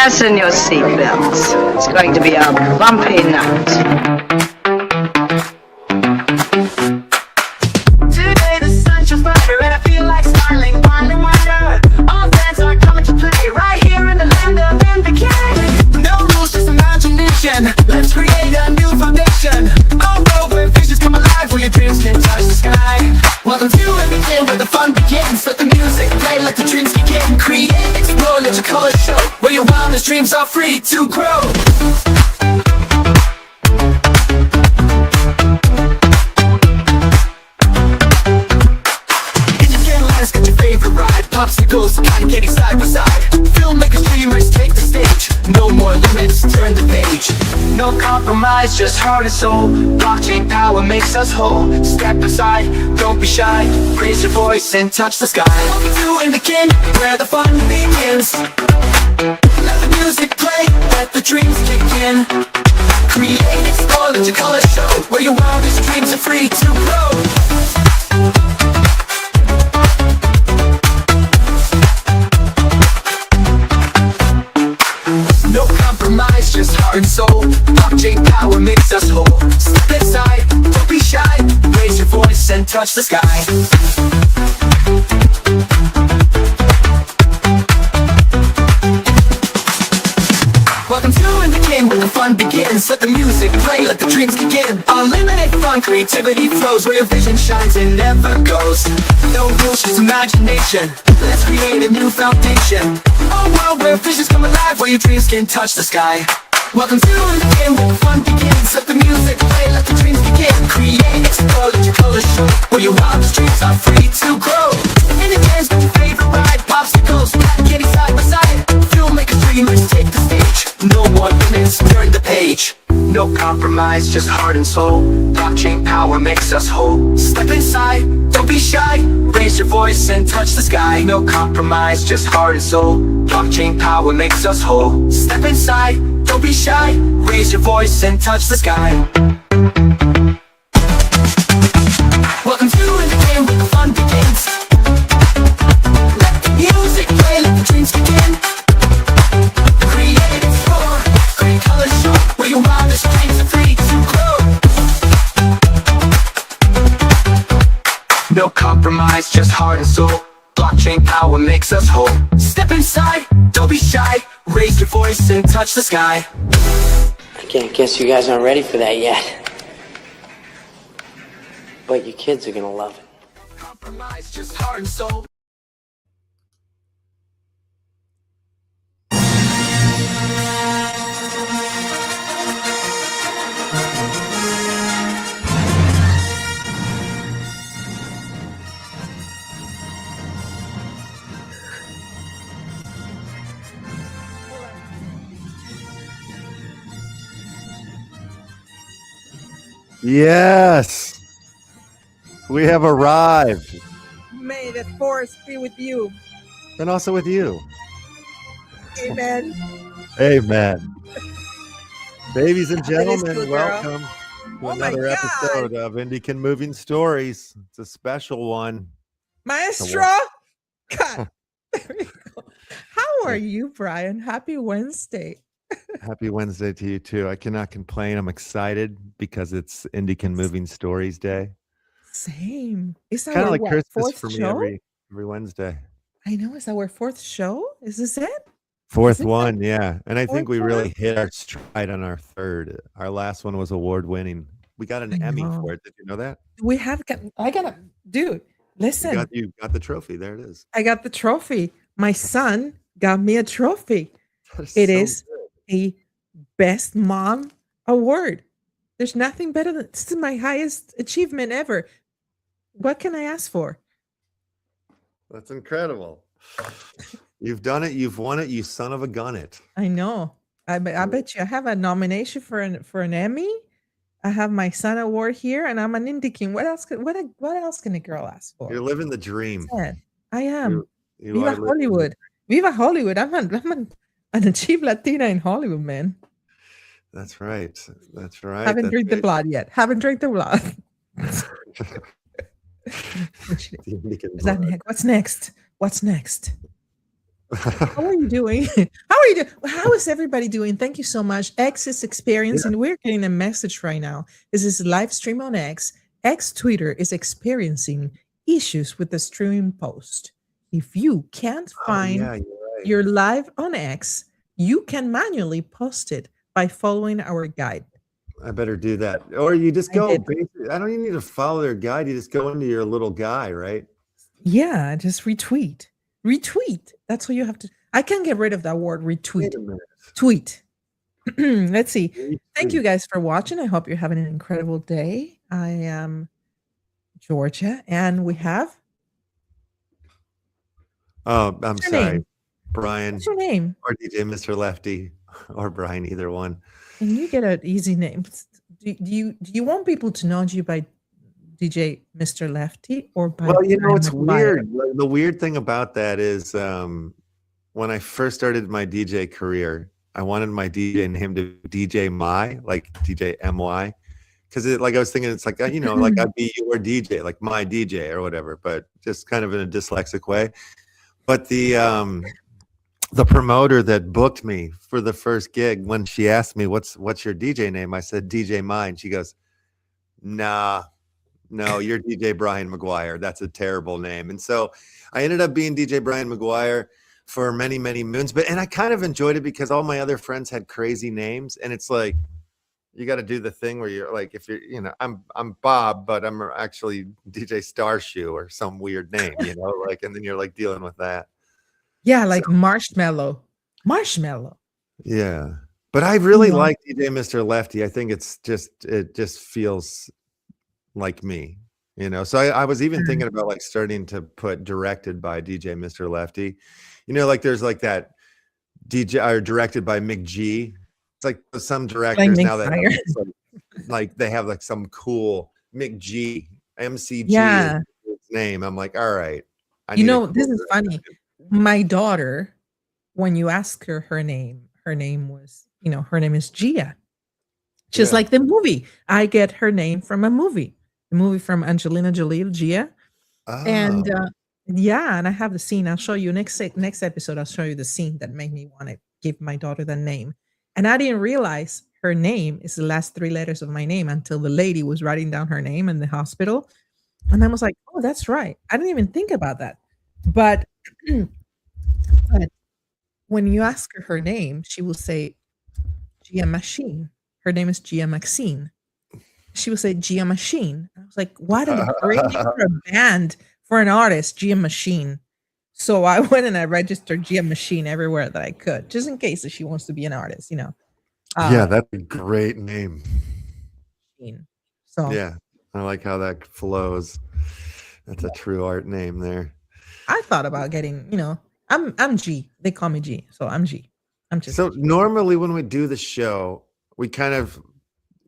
Fasten your seatbelts. It's going to be a bumpy night. Today the sun shines brighter and I feel like smiling, finding wonder. All fans are coming to play right here in the land of Indikin. No rules, just imagination. Let's create a new foundation. A world where visions come alive, where your dreams can touch the sky. Welcome to Indikin, where the fun begins. Let the music play, let the dreams begin. Create, explore, let your colors show. Where your wildest dreams are free to grow. Popsicles, cotton candy side by side. Filmmakers, dreamers, take the stage. No more limits, turn the page. No compromise, just heart and soul. Blockchain power makes us whole. Step aside, don't be shy. Raise your voice and touch the sky. Welcome to Indikin, where the fun begins. Let the music play, let the dreams kick in. Create, explore, let your colors show. Where your wildest dreams are free to grow. Just heart and soul. Blockchain power makes us whole. Step inside, don't be shy. Raise your voice and touch the sky. Welcome to Indikin, where the fun begins. Let the music play, let the dreams begin. Unlimited fun, creativity flows. Where your vision shines and never goes. No rules, just imagination. Let's create a new foundation. A world where visions come alive, where your dreams can touch the sky. Welcome to Indikin, where the fun begins. Let the music play, let the dreams begin. Create, explore, let your colors show. Where your wildest dreams are free to grow. Indikin's your favorite ride. Popsicles, cotton candy side by side. Filmmakers, dreamers, take the stage. No more limits, turn the page. No compromise, just heart and soul. Blockchain power makes us whole. Step inside, don't be shy. Raise your voice and touch the sky. No compromise, just heart and soul. Blockchain power makes us whole. Step inside, don't be shy. Raise your voice and touch the sky. Welcome to Indikin, where the fun begins. Let the music play, let the dreams begin. Create, explore, create colors show. Where your wildest dreams are free to grow. No compromise, just heart and soul. Blockchain power makes us whole. Step inside, don't be shy. Raise your voice and touch the sky. I can't guess you guys aren't ready for that yet. But your kids are gonna love it. Compromise, just heart and soul. Yes, we have arrived, May the force be with you. and also with you. Amen. Amen. Ladies and That is gentlemen, cool, girl. welcome to Oh my another God. episode of Indikin Moving Stories. It's a special one. Maestro. God. There we go. How are you, Brian? Happy Wednesday. Happy Wednesday to you too. I cannot complain. I'm excited because it's Indikin Moving Stories Day. Same. Is that Kind of our like what, Christmas fourth for me show? every Wednesday. I know. Is that our fourth show? Is this it? Fourth Is it one, yeah. And I think fourth we one? really hit our stride on our third. Our last one was award winning. We got an I Emmy know. for it. Did you know that? We have got. I got a dude. Listen, You got the trophy. There it is. I got the trophy. My son got me a trophy. That It so is good. a best mom award. There's nothing better than this is my highest achievement ever. What can I ask for? That's incredible. You've done it. You've won it. You son of a gun it. I know. I bet you I have a nomination for an Emmy. I have my son award here, and I'm an Indikin. What else? What else can a girl ask for? You're living the dream. Said, I am. You Viva are living the Hollywood. Viva Hollywood. I'm an achieved Latina in Hollywood, man. That's right. That's right. Haven't That's drank the right. blood yet. Haven't drank the blood. The Indikin Is that blood. next? What's next? What's next? How are you doing? How are you doing? How is everybody doing? Thank you so much. X is experiencing, we're getting a message right now. This is live stream on X. X Twitter is experiencing issues with the streaming post. If you can't find you're right. your live on X, you can manually post it by following our guide. I better do that. Or you just go, I don't even need to follow their guide. You just go into your little guy, right? Yeah, just retweet. Retweet. That's what you have to. I can't get rid of that word retweet. Wait a minute. Tweet. Let's see. Thank you guys for watching. I hope you're having an incredible day. I am Georgia, and we have. Oh, I'm your sorry. name? Brian. What's your name? Or DJ Mr. Lefty or Brian, either one. And you get an easy name. Do you want people to know you by DJ Mr. Lefty or by? Well, you know, it's McGuire? weird. The weird thing about that is when I first started my DJ career, I wanted my DJ name to DJ My, like DJMY. Because like I was thinking, it's like, you know, like I'd be your DJ, like my DJ or whatever, but just kind of in a dyslexic way. But the promoter that booked me for the first gig, when she asked me what's your DJ name, I said DJ Mine. She goes, nah, no, you're DJ Brian McGuire. That's a terrible name. And so I ended up being DJ Brian McGuire for many, many moons. And I kind of enjoyed it because all my other friends had crazy names, and it's like you got to do the thing where you're like, if you're, you know, I'm Bob, but I'm actually DJ Starshoe or some weird name, you know, like, and then you're like dealing with that. Yeah, like Marshmallow. Yeah. But I really like DJ Mr. Lefty. I think it just feels like me, you know. So I was even thinking about like starting to put directed by DJ Mr. Lefty. You know, like there's like that DJ or directed by McG. It's like some directors now that have like they have like some cool McG, MCG is his name. I'm like, all right. You know, this is funny. My daughter, when you ask her name was, you know, her name is Gia. Just like the movie. I get her name from a movie. The movie from Angelina Jolie, Gia. And and I have the scene. I'll show you next episode. I'll show you the scene that made me want to give my daughter the name. And I didn't realize her name is the last 3 letters of my name until the lady was writing down her name in the hospital. And I was like, oh, that's right. I didn't even think about that. But when you ask her name, she will say Gia Machine. Her name is Gia Maxine. She will say Gia Machine. I was like, what a great name for a band, for an artist, Gia Machine. So I went and I registered Gia Machine everywhere that I could, just in case if she wants to be an artist, you know. Yeah, that's a great name. So yeah, I like how that flows. That's a true art name there. I thought about getting, you know, I'm G. They call me G, so I'm G. I'm just so normally when we do the show, we kind of,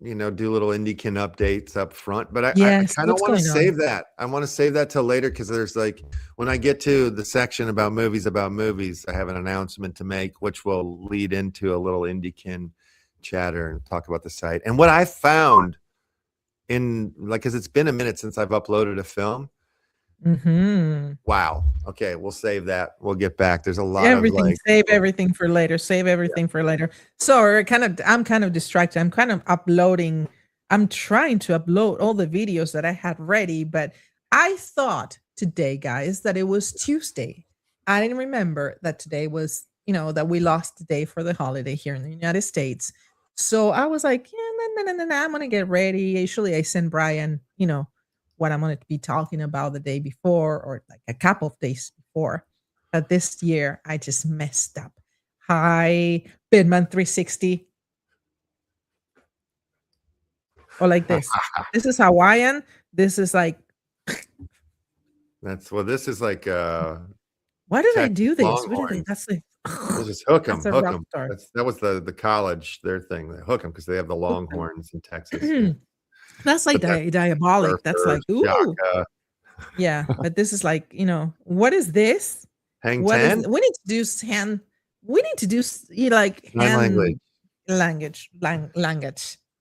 you know, do little Indikin updates up front. But I kind of want to save that. I want to save that till later because there's like when I get to the section about movies, I have an announcement to make, which will lead into a little Indikin chatter and talk about the site. And what I found in like, because it's been a minute since I've uploaded a film. Wow. Okay, we'll save that. We'll get back. There's a lot of like, save everything for later. Save everything for later. So I'm kind of distracted. I'm kind of uploading. I'm trying to upload all the videos that I had ready, but I thought today, guys, that it was Tuesday. I didn't remember that today was, you know, that we lost the day for the holiday here in the United States. So I was like, yeah, no, I'm gonna get ready. Usually I send Brian, you know, what I'm going to be talking about the day before or like a couple of days before. But this year, I just messed up. Hi, Bidman 360. Or like this. This is Hawaiian. This is like. This is like. Why did I do this? What did that's like. We'll just hook them. That was the college, their thing. They hook them because they have the Longhorns in Texas. That's like diabolic. That's like, ooh. Shaka. Yeah, but this is like, you know, what is this? Hang what 10? We need to do hand. We need to do like hand language.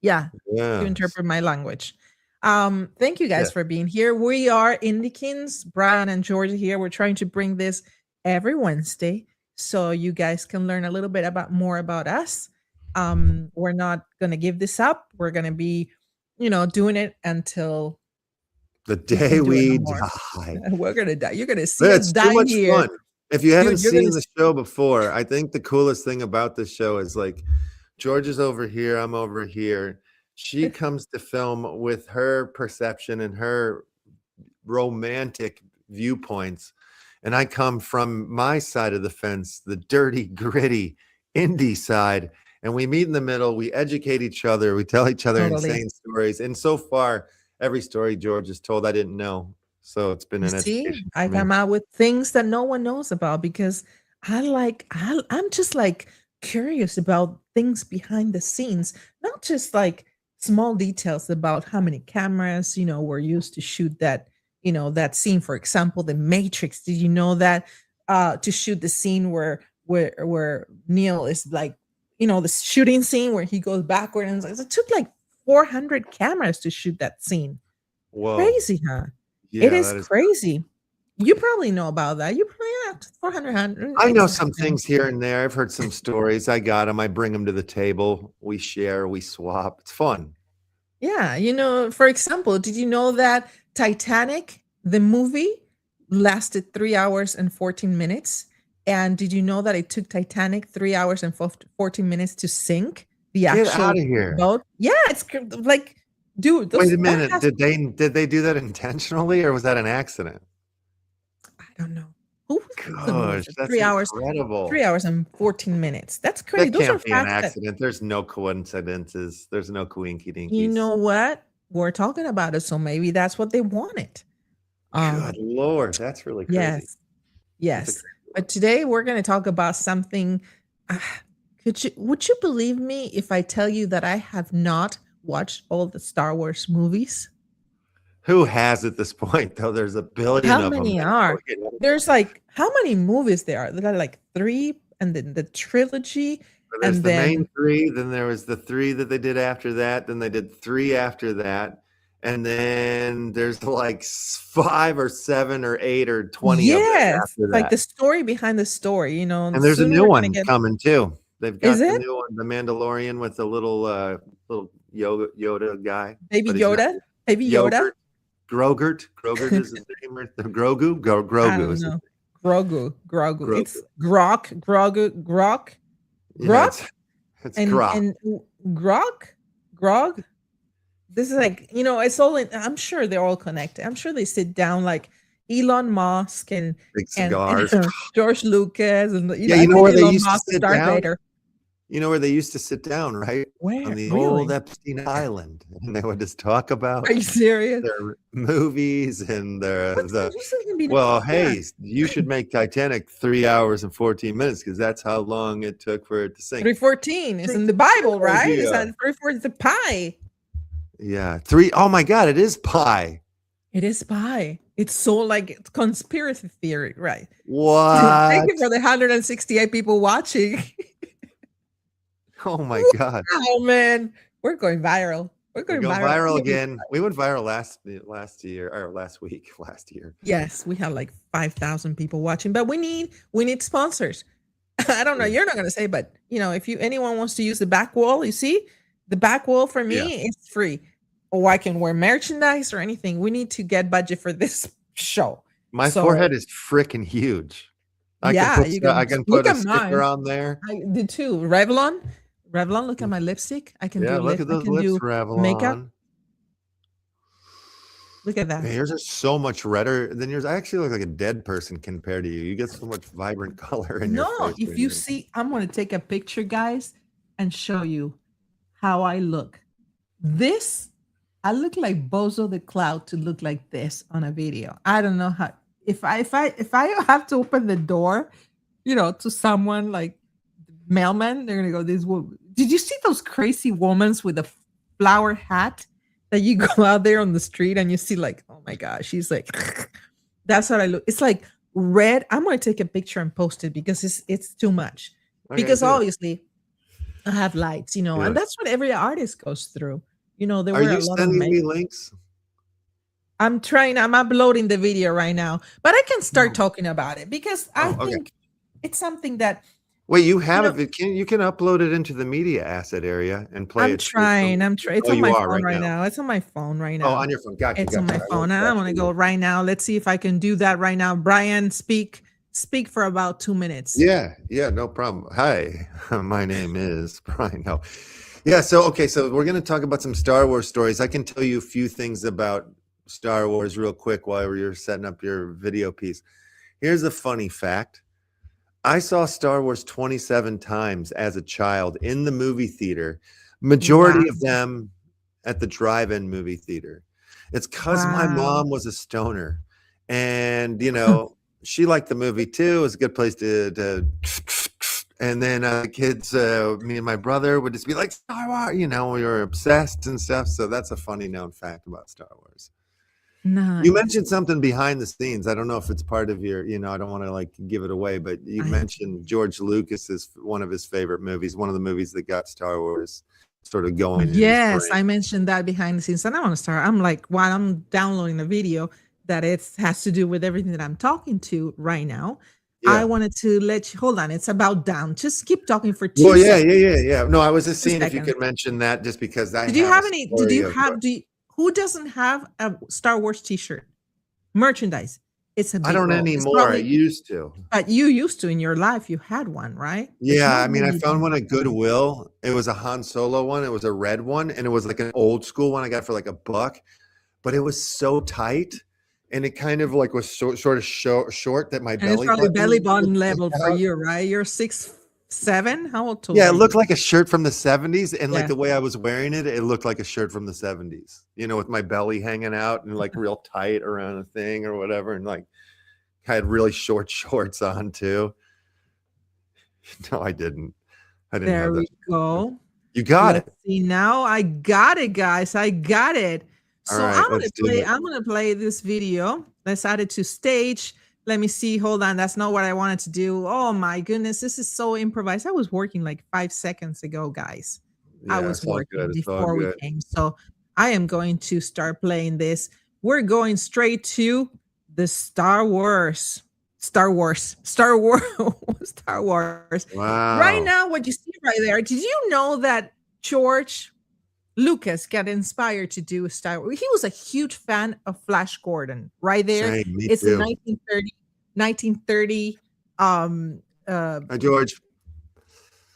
Yeah, to interpret my language. Thank you guys for being here. We are Indikins, Brian and Georgia here. We're trying to bring this every Wednesday, so you guys can learn a little bit more about us. We're not gonna give this up. We're gonna be, doing it until The we day can do it no we more. die. We're gonna die. You're gonna see us It's die too much here. fun. If you haven't Dude, you're gonna seen the show before, I think the coolest thing about this show is like George is over here, I'm over here. She comes to film with her perception and her romantic viewpoints, and I come from my side of the fence, the dirty, gritty indie side, and we meet in the middle. We educate each other. We tell each other Totally. insane stories, and so far, every story George has told, I didn't know. So it's been an See, education I for me. come out with things that no one knows about because I'm just like curious about things behind the scenes, not just like small details about how many cameras, were used to shoot that, that scene. For example, The Matrix. Did you know that to shoot the scene where Neil is like, the shooting scene where he goes backward, and it took like 400 cameras to shoot that scene. Whoa. Crazy, huh? Yeah, It is that is crazy. You probably know about that. You probably have 400. I know It's some things here and there. I've heard some stories. I got them. I bring them to the table. We share, we swap. It's fun. Yeah, for example, did you know that Titanic, the movie, lasted 3 hours and 14 minutes? And did you know that it took Titanic 3 hours and 14 minutes to sink the Get actual out of here. boat? Yeah, it's like, dude, Wait a that minute. has- Did they do that intentionally, or was that an accident? I don't know. Who Gosh, that's 3 hours, incredible. 3 hours and 14 minutes. That's crazy. That Those are can't be an facts that, accident. There's no coincidences. There's no coinky dinkies. you know what? We're talking about it, so maybe that's what they wanted. Good Lord, that's really crazy. Yes. Yes. But today we're going to talk about something. Would you believe me if I tell you that I have not watched all the Star Wars movies? Who has at this point, though? There's a billion How of them. many are? There's like, how many movies there are? There are like 3, and then the trilogy. There's And the then main 3, then there was the 3 that they did after that, then they did 3 after that, and then there's like 5 or 7 or 8 or 20 of them yes, after like that. the story behind the story, And there's a soon new we're one gonna get- coming too. They've got Is the it? new one, the Mandalorian with the little Yoda guy. Baby but he's not- Yoda? Baby Yoda? Grogurt is his name. Or the Grogu? I Grogu don't is his know. Grogu. Grogu. It's Grok, Grogu, Grok, Yeah, Grok, it's and Grok. and Grog. This is like, it's all I'm sure they're all connected. I'm sure they sit down like Elon Musk and Big and cigars. George Lucas, and Yeah, I you know think where they Elon used to Musk, sit Darth down? Vader. You know where they used to sit down, right? Where? On the Really? old Epstein Island. And they would just talk about Are you serious? their movies and their What's the this is gonna be the well, podcast? hey, you should make Titanic 3 hours and 14 minutes because that's how long it took for it to sink. 314 is in the Bible, right? It's Yeah. not 314. It's a pie. Yeah. 3. Oh my God, it is pi. It is pie. It's so like it's conspiracy theory, right? What? Thank you for the 168 people watching. Oh my God. Oh man, we're going viral. We're We're going going viral viral again. We went viral last year or last week. Yes, we had like 5,000 people watching, but we need sponsors. I don't know. You're not gonna say, but if anyone wants to use the back wall, you see, the back wall for me is free. Or I can wear merchandise or anything. We need to get budget for this show. My So- forehead is freaking huge. I Yeah, can put, you can- I can look put a at sticker mine. on there. I did too. Revlon, look at my lipstick. I can Yeah, do look lip, at those I can lips, do Revlon. makeup. Look at that. Man, yours are so much redder than yours. I actually look like a dead person compared to you. You get so much vibrant color in your No, face. if right you now. see, I'm going to take a picture, guys, and show you how I look. I look like Bozo the Cloud to look like this on a video. I don't know how. If I have to open the door, to someone like mailman, they're gonna go. This woman. Did you see those crazy women with a flower hat that you go out there on the street and you see like, oh my gosh, she's like, that's what I look. It's like red. I'm gonna take a picture and post it because it's too much. Okay, Because do it. obviously I have lights, it. and that's what every artist goes through. There Are were a you lot of sending me makeup. links? I'm uploading the video right now, but I can start talking about it because I Oh, okay. think it's something that Wait, you have know, it. You can upload it into the media asset area and play I'm it straight trying. from. I'm trying. It's Oh, on you my are phone right right now. now. It's on my phone right Oh, now. on your phone. Gotcha. It's on Gotcha. my I phone. won't I'm watch gonna it. go right now. Let's see if I can do that right now. Brian, speak for about 2 minutes. Yeah, yeah, no problem. Hi, my name is Brian. No. Yeah, so okay, so we're going to talk about some Star Wars stories. I can tell you a few things about Star Wars real quick while you're setting up your video piece. Here's a funny fact. I saw Star Wars 27 times as a child in the movie theater, majority Wow. of them at the drive-in movie theater. It's because my Wow. mom was a stoner, and she liked the movie too. It was a good place to and then the kids, me and my brother would just be like, Star Wars, we were obsessed and stuff. So that's a funny known fact about Star Wars. You Nice. mentioned something behind the scenes. I don't know if it's part of your, I don't want to like give it away, but you mentioned George Lucas's one of his favorite movies, one of the movies that got Star Wars sort of going. in his Yes, brain. I mentioned that behind the scenes, and I want to start. I'm like, while I'm downloading the video, that it has to do with everything that I'm talking to right now. I Yeah. wanted to let you hold on. It's about down. Just keep talking for 2 Well, yeah, seconds. yeah. No, I was just 2 seeing if you seconds. could mention that just because I Did you have a have any? Did story you of have? Who doesn't have a Star Wars T-shirt merchandise? It's a big I don't role. It's anymore. I probably, used to. but you used to in your life. You had one, right? There's Yeah, I mean, I nobody found that one has at Goodwill. It was a Han Solo one. It was a red one, and it was like an old school one I got for like $1, but it was so tight, and it kind of like was sort of short that my And it's belly probably belly button would level stick for out. you, right? You're 6'7". How old Yeah, are it you? looked like a shirt from the 70s, and like Yeah. the way I was wearing it, it looked like a shirt from the 70s. With my belly hanging out and like real tight around a thing or whatever, and like I had really short shorts on too. No, I didn't. I didn't There have that. we go. You got Let's it. see now. I got it, guys. I got it. All So right, let's do it. I'm gonna play this video. Let's add it to stage. Let me see. Hold on. That's not what I wanted to do. Oh my goodness. This is so improvised. I was working like 5 seconds ago, guys. I Yeah, was it's all working good. It's all before we good. came. So I am going to start playing this. We're going straight to the Star Wars. Star Wars. Wow. Right now, what you see right there, did you know that George Lucas got inspired to do Star Wars? He was a huge fan of Flash Gordon. Right there. Same, me It's a too. 1930 Hi, George.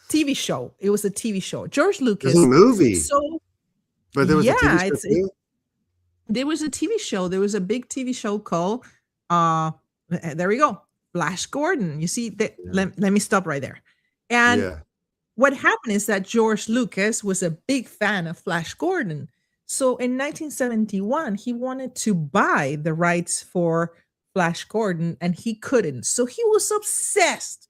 TV show. It was a TV show. George Lucas. There's a movie, So but there was a yeah, TV show it's too. there was a TV show. There was a big TV show called there we go. Flash Gordon. You see that? Let me stop right there. And Yeah. what happened is that George Lucas was a big fan of Flash Gordon. So in 1971, he wanted to buy the rights for Flash Gordon and he couldn't. So he was obsessed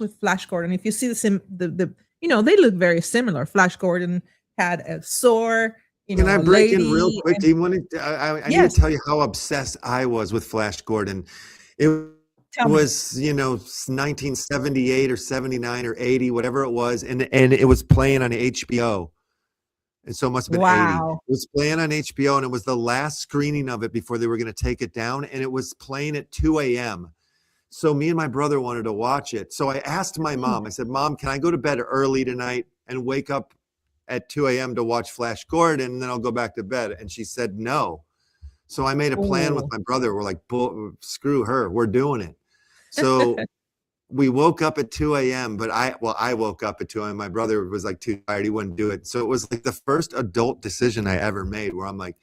with Flash Gordon. If you see the they look very similar. Flash Gordon had a sword, Can I break in real lady, quick? and Do you want to? I need yes, to tell you how obsessed I was with Flash Gordon. It tell me. was 1978 or 79 or 80, whatever it was, and it was playing on HBO. And so it must have been 80. Wow. It was playing on HBO, and it was the last screening of it before they were going to take it down, and it was playing at 2 a.m. So me and my brother wanted to watch it. So I asked my mom, I said, Mom, can I go to bed early tonight and wake up at 2 a.m. to watch Flash Gordon, and then I'll go back to bed? And she said no. So I made a plan with my brother. We're like, screw her. We're doing it. So we woke up at 2 a.m., but I woke up at 2 a.m. My brother was like too tired. He wouldn't do it. So it was like the first adult decision I ever made where I'm like,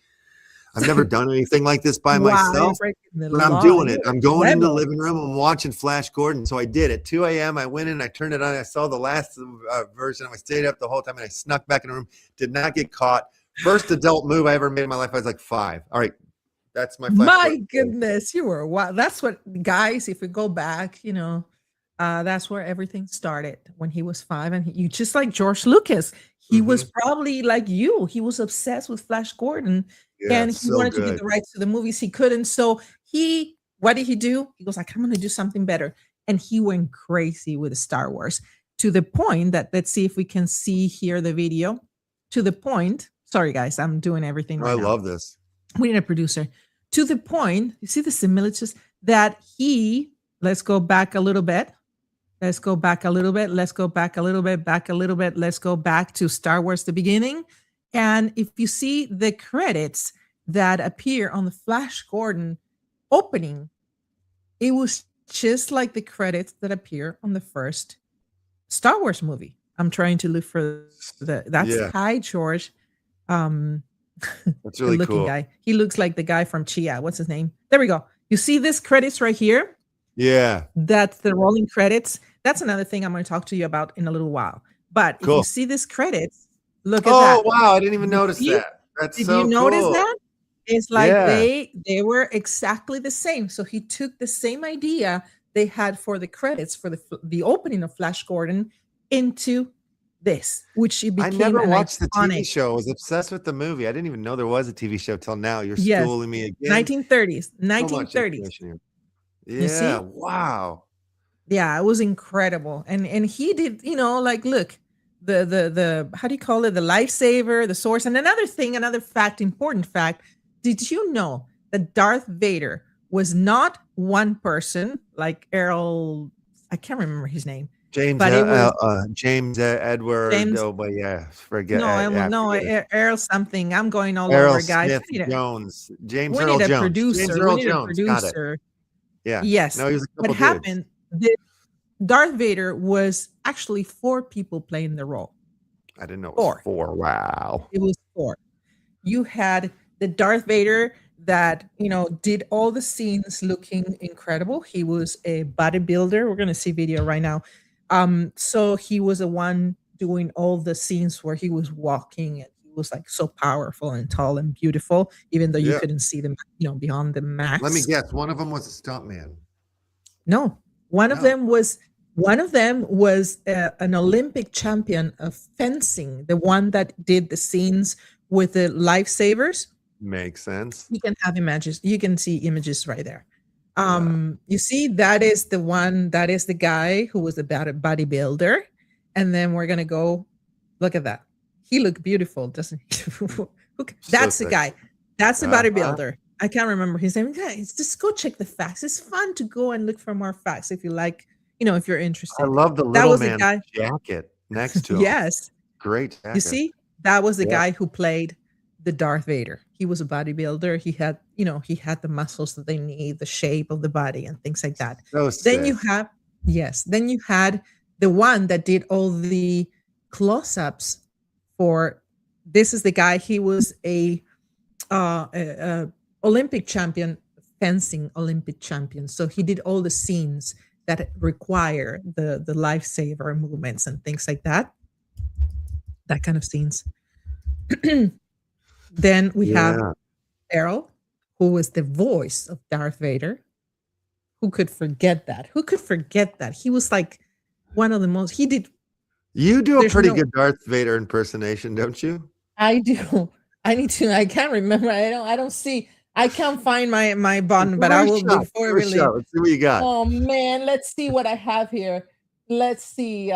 I've never done anything like this by myself, but I'm doing it. I'm going in the living room. I'm watching Flash Gordon. So I did at 2 a.m. I went in, I turned it on. I saw the last version. I stayed up the whole time and I snuck back in the room. Did not get caught. First adult move I ever made in my life. I was like 5. All right. That's my Flash My Gordon. goodness, you were wow. That's what, guys, if we go back, that's where everything started when he was 5. And you just like George Lucas, he was probably like you. He was obsessed with Flash Gordon. Yeah, And he so wanted to good. get the rights to the movies. He couldn't. So what did he do? He goes like, I'm going to do something better. And he went crazy with Star Wars to the point that, let's see if we can see here the video, to the point. Sorry, guys, I'm doing everything right I now. love this. We need a producer. To the point, you see the similitudes that he Let's go back a little bit. Let's go back a little bit. Let's go back a little bit, back a little bit. Let's go back to Star Wars, the beginning. And if you see the credits that appear on the Flash Gordon opening, it was just like the credits that appear on the first Star Wars movie. I'm trying to look for that's Hi George. That's really looking cool. Guy. He looks like the guy from Chia. What's his name? There we go. You see this credits right here? Yeah. That's the rolling credits. That's another thing I'm going to talk to you about in a little while. But if you see this credits, look at that. Oh wow, I didn't even notice that. That's Did so you notice cool. that? It's like they were exactly the same. So he took the same idea they had for the credits for the opening of Flash Gordon into this, which it became. I never watched the TV show. I was obsessed with the movie. I didn't even know there was a TV show till now. You're schooling me again. 1930s. So 1930s. Yeah. Wow. Yeah, it was incredible. And he did, like, look, the how do you call it? The lifesaver, the source. And another thing, another fact, important fact. Did you know that Darth Vader was not one person like Errol? I can't remember his name. James, but it was, James Edward. James, oh, but forget. Errol something. I'm going all Errol over, guys. Smith Jones. James we Earl need a Jones. producer. James Earl we need Jones. a producer. Yeah. Yes. No, he was a couple what happened? Darth Vader was actually 4 people playing the role. I didn't know it was 4. Wow. It was 4. You had the Darth Vader that, did all the scenes looking incredible. He was a bodybuilder. We're going to see video right now. So he was the one doing all the scenes where he was walking and he was like so powerful and tall and beautiful, even though you couldn't see them, beyond the mask. Let me guess. One of them was a stuntman. No, one of them was an Olympic champion of fencing, the one that did the scenes with the lifesavers. Makes sense. You can have images. You can see images right there. You see, that is the one, that is the guy who was a bodybuilder. And then we're going to go look at that. He looked beautiful, doesn't he? That's the guy. That's the bodybuilder. I can't remember his name. Guys, just go check the facts. It's fun to go and look for more facts if you like, if you're interested. I love the little man jacket next to him. Yes. Great jacket. You see, that was the guy who played the Darth Vader. He was a bodybuilder. He had, he had the muscles that they need, the shape of the body and things like that. Then you have, then you had the one that did all the close-ups for, this is the guy, he was a Olympic champion, fencing Olympic champion. So he did all the scenes that require the lifesaver movements and things like that. That kind of scenes. Then we have Errol, who was the voice of Darth Vader. Who could forget that? Who could forget that? He was like one of the most, he did. You do a pretty good Darth Vader impersonation, don't you? I do. I can't remember. I can't find my button, but I will before we leave. Let's see what you got. Oh man, let's see what I have here. Let's see.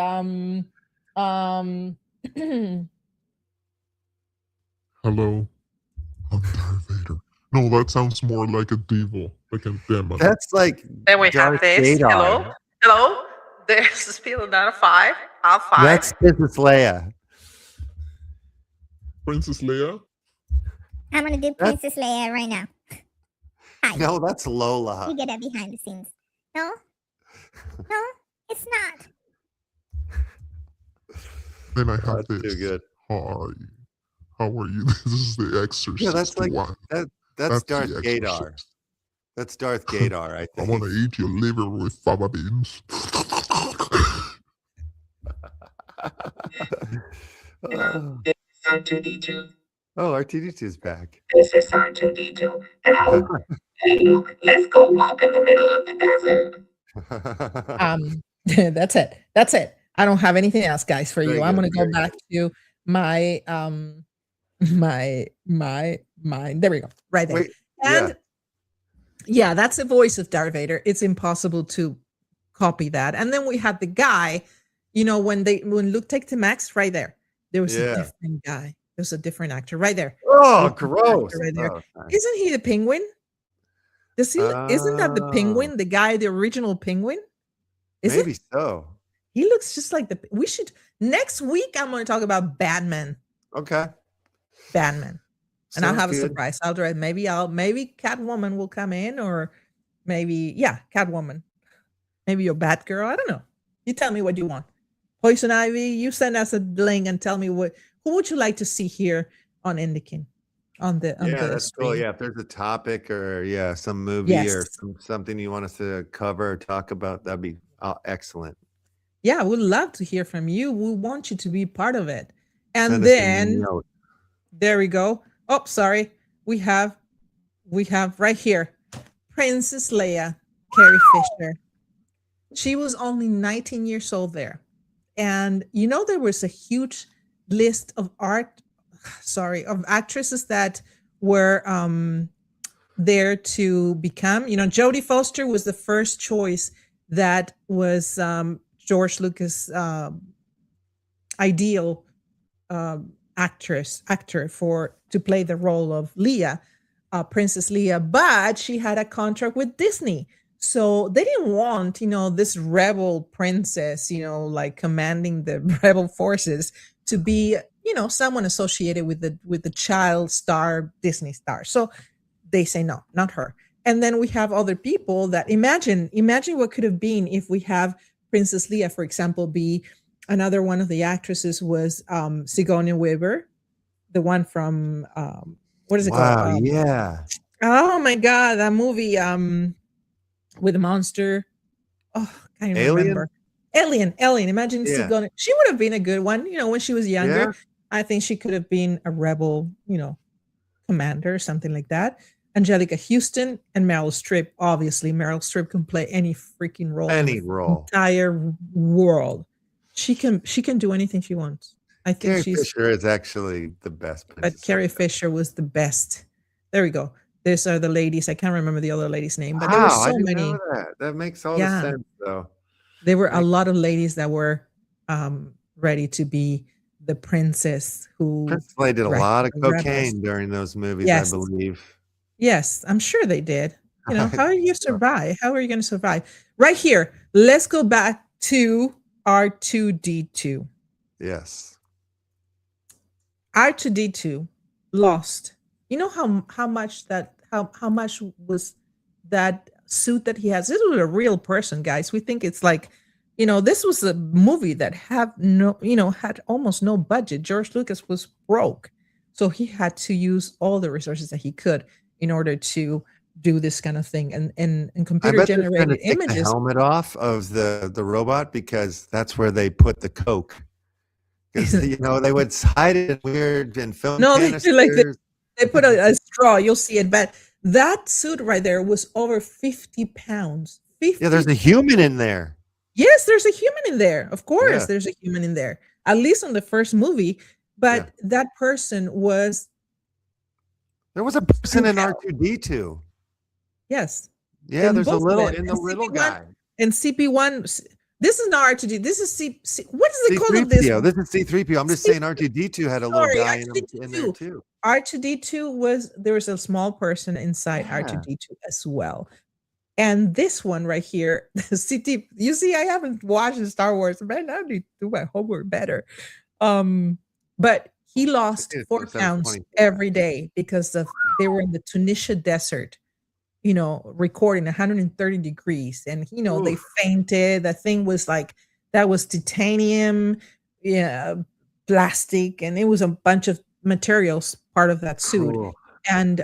Hello, I'm Darth Vader. No, that sounds more like a devil, like a demon. That's like. Then we Darth have this. Vader. Hello. There's the speed down to 5. I'll 5. That's Princess Leia. Princess Leia? I'm gonna do Princess Leia right now. Hi. No, that's Lola. You get that behind the scenes. No, it's not. Then I have this. Too good. Hi. How are you? This is the Exorcist. Yeah, that's like one. that's Darth Gadar. That's Darth Gadar, I think. I want to eat your liver with fava beans. Oh, R2D2's back. This is R2D2. Hey, Luke, let's go walk in the middle of the desert. That's it. I don't have anything else, guys, for you. I'm going to go back to my there we go, right there. Wait, and that's the voice of Darth Vader. It's impossible to copy that. And then we had the guy, when Luke takes the max, right there was a different guy. There's a different actor right there. Oh, gross. Right there. Oh, nice. Isn't he the penguin? Does he? Isn't that the Oh, penguin? The guy, the original penguin? Is maybe it? so. He looks just like the. We should next week. I'm going to talk about Batman. Okay. Batman, and I'll Sounds have a good. surprise. I'll do it. Maybe Catwoman will come in, or maybe Catwoman. Maybe your Batgirl. I don't know. You tell me what you want. Poison Ivy. You send us a link and tell me who would you like to see here on Indikin on the Yeah, that's stream. cool. Yeah, if there's a topic or some movie or Yes. something you want us to cover or talk about, that'd be excellent. Yeah, we'd love to hear from you. We want you to be part of it. And Send us a then note. there we go. Oh, sorry. We have right here Princess Leia, Carrie Fisher. She was only 19 years old there. And there was a huge list of actresses that were there to become, Jodie Foster was the first choice that was George Lucas' ideal actor to play the role of Leia, Princess Leia, but she had a contract with Disney. So they didn't want, this rebel princess, like commanding the rebel forces to be, someone associated with the child star, Disney star. So they say, no, not her. And then we have other people that imagine what could have been if we have Princess Leia, for example, be another one of the actresses was Sigourney Weaver, the one from, what is it Wow, called? yeah. Oh my God, that movie with the monster. Oh, I can't remember. Alien. Imagine Sigourney. She would have been a good one, when she was younger. Yeah. I think she could have been a rebel, commander or something like that. Angelica Houston and Meryl Streep. Obviously, Meryl Streep can play any freaking role. Any in the role. entire world. She can do anything she wants. I think Carrie Fisher is actually the best. But Carrie Fisher was the best. There we go. These are the ladies. I can't remember the other lady's name, but there were so many. That makes all the sense, though. There were a lot of ladies that were ready to be the princess who. Princess Leia did a lot of cocaine during those movies, I believe. Yes, I'm sure they did. How do you survive? How are you going to survive? Right here. Let's go back to R2D2. Yes. R2D2 lost. You know how much was that suit that he has? This was a real person, guys. We think it's like, this was a movie that had almost no budget. George Lucas was broke, so he had to use all the resources that he could in order to do this kind of thing. And computer generated images. The helmet off of the robot, because that's where they put the coke. Because they would hide it in weird and film. No, they put a straw. You'll see it, but that suit right there was over 50 pounds. 50. Yeah, there's a human in there. Yes, there's a human in there. Of course, there's a human in there. At least on the first movie, but that person was. There was a person in R2D2. Yes. Yeah, and there's a little in the little guy. And CP1. This is not R2D. This is what is it called of this? This is C3PO. I'm just saying R2D2 had a little guy in there too. R2D2 there was a small person inside R2D2 as well. And this one right here, CT, you see, I haven't watched Star Wars, man. I need to do my homework better. But he lost 4 pounds every day because they were in the Tunisia desert, recording 130 degrees. And, they fainted. The thing was like, that was titanium, plastic, and it was a bunch of materials part of that suit. Cool. And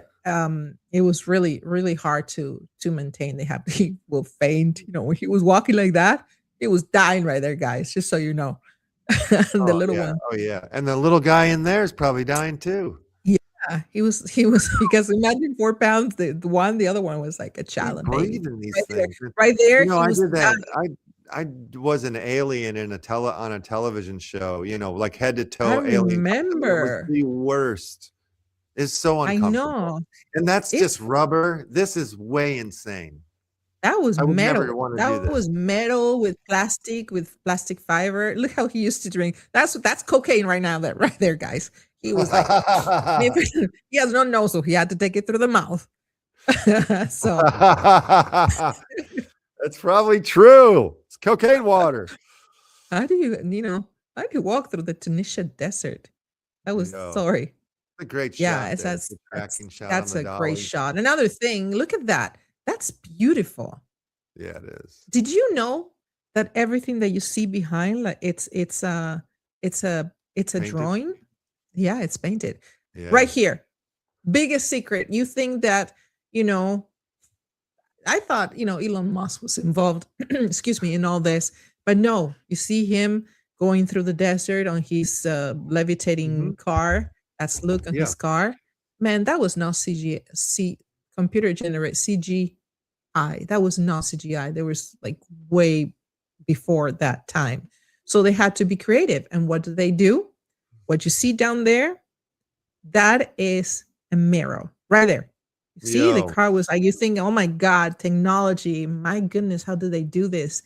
it was really, really hard to maintain. He will faint. When he was walking like that, he was dying right there, guys, just so you know. The little one. Oh yeah. And the little guy in there is probably dying too. Yeah, he was because imagine 4 pounds. The other one was like a child. Breathing these things. Right there. I did that. I was an alien in on a television show, like head to toe alien. Remember. It was the worst. It's so uncomfortable. I know. And that's just rubber. This is way insane. That was metal. That was metal with plastic fiber. Look how he used to drink. That's cocaine right now. That right there, guys. He was like, he has no nose, so he had to take it through the mouth. So That's probably true. It's cocaine water. how do how do you walk through the Tunisia desert? That was Yo, sorry. it's a great Yeah, shot. it's There. that's The that's tracking shot on that's the a great dolly. shot. Another thing, look at that. That's beautiful. Yeah, it is. Did you know that everything that you see behind, like it's a Painted. drawing? Yeah, it's painted. Yeah. Right here. Biggest secret. You think that, I thought, Elon Musk was involved, excuse me, in all this. But no, you see him going through the desert on his levitating car. That's Luke on Yeah. his car. Man, that was not computer generated CGI. That was not CGI. There was like way before that time. So they had to be creative. And what do they do? What you see down there, that is a mirror right there. You see, the Yo. car was like, you think, oh my God, technology. My goodness, how do they do this?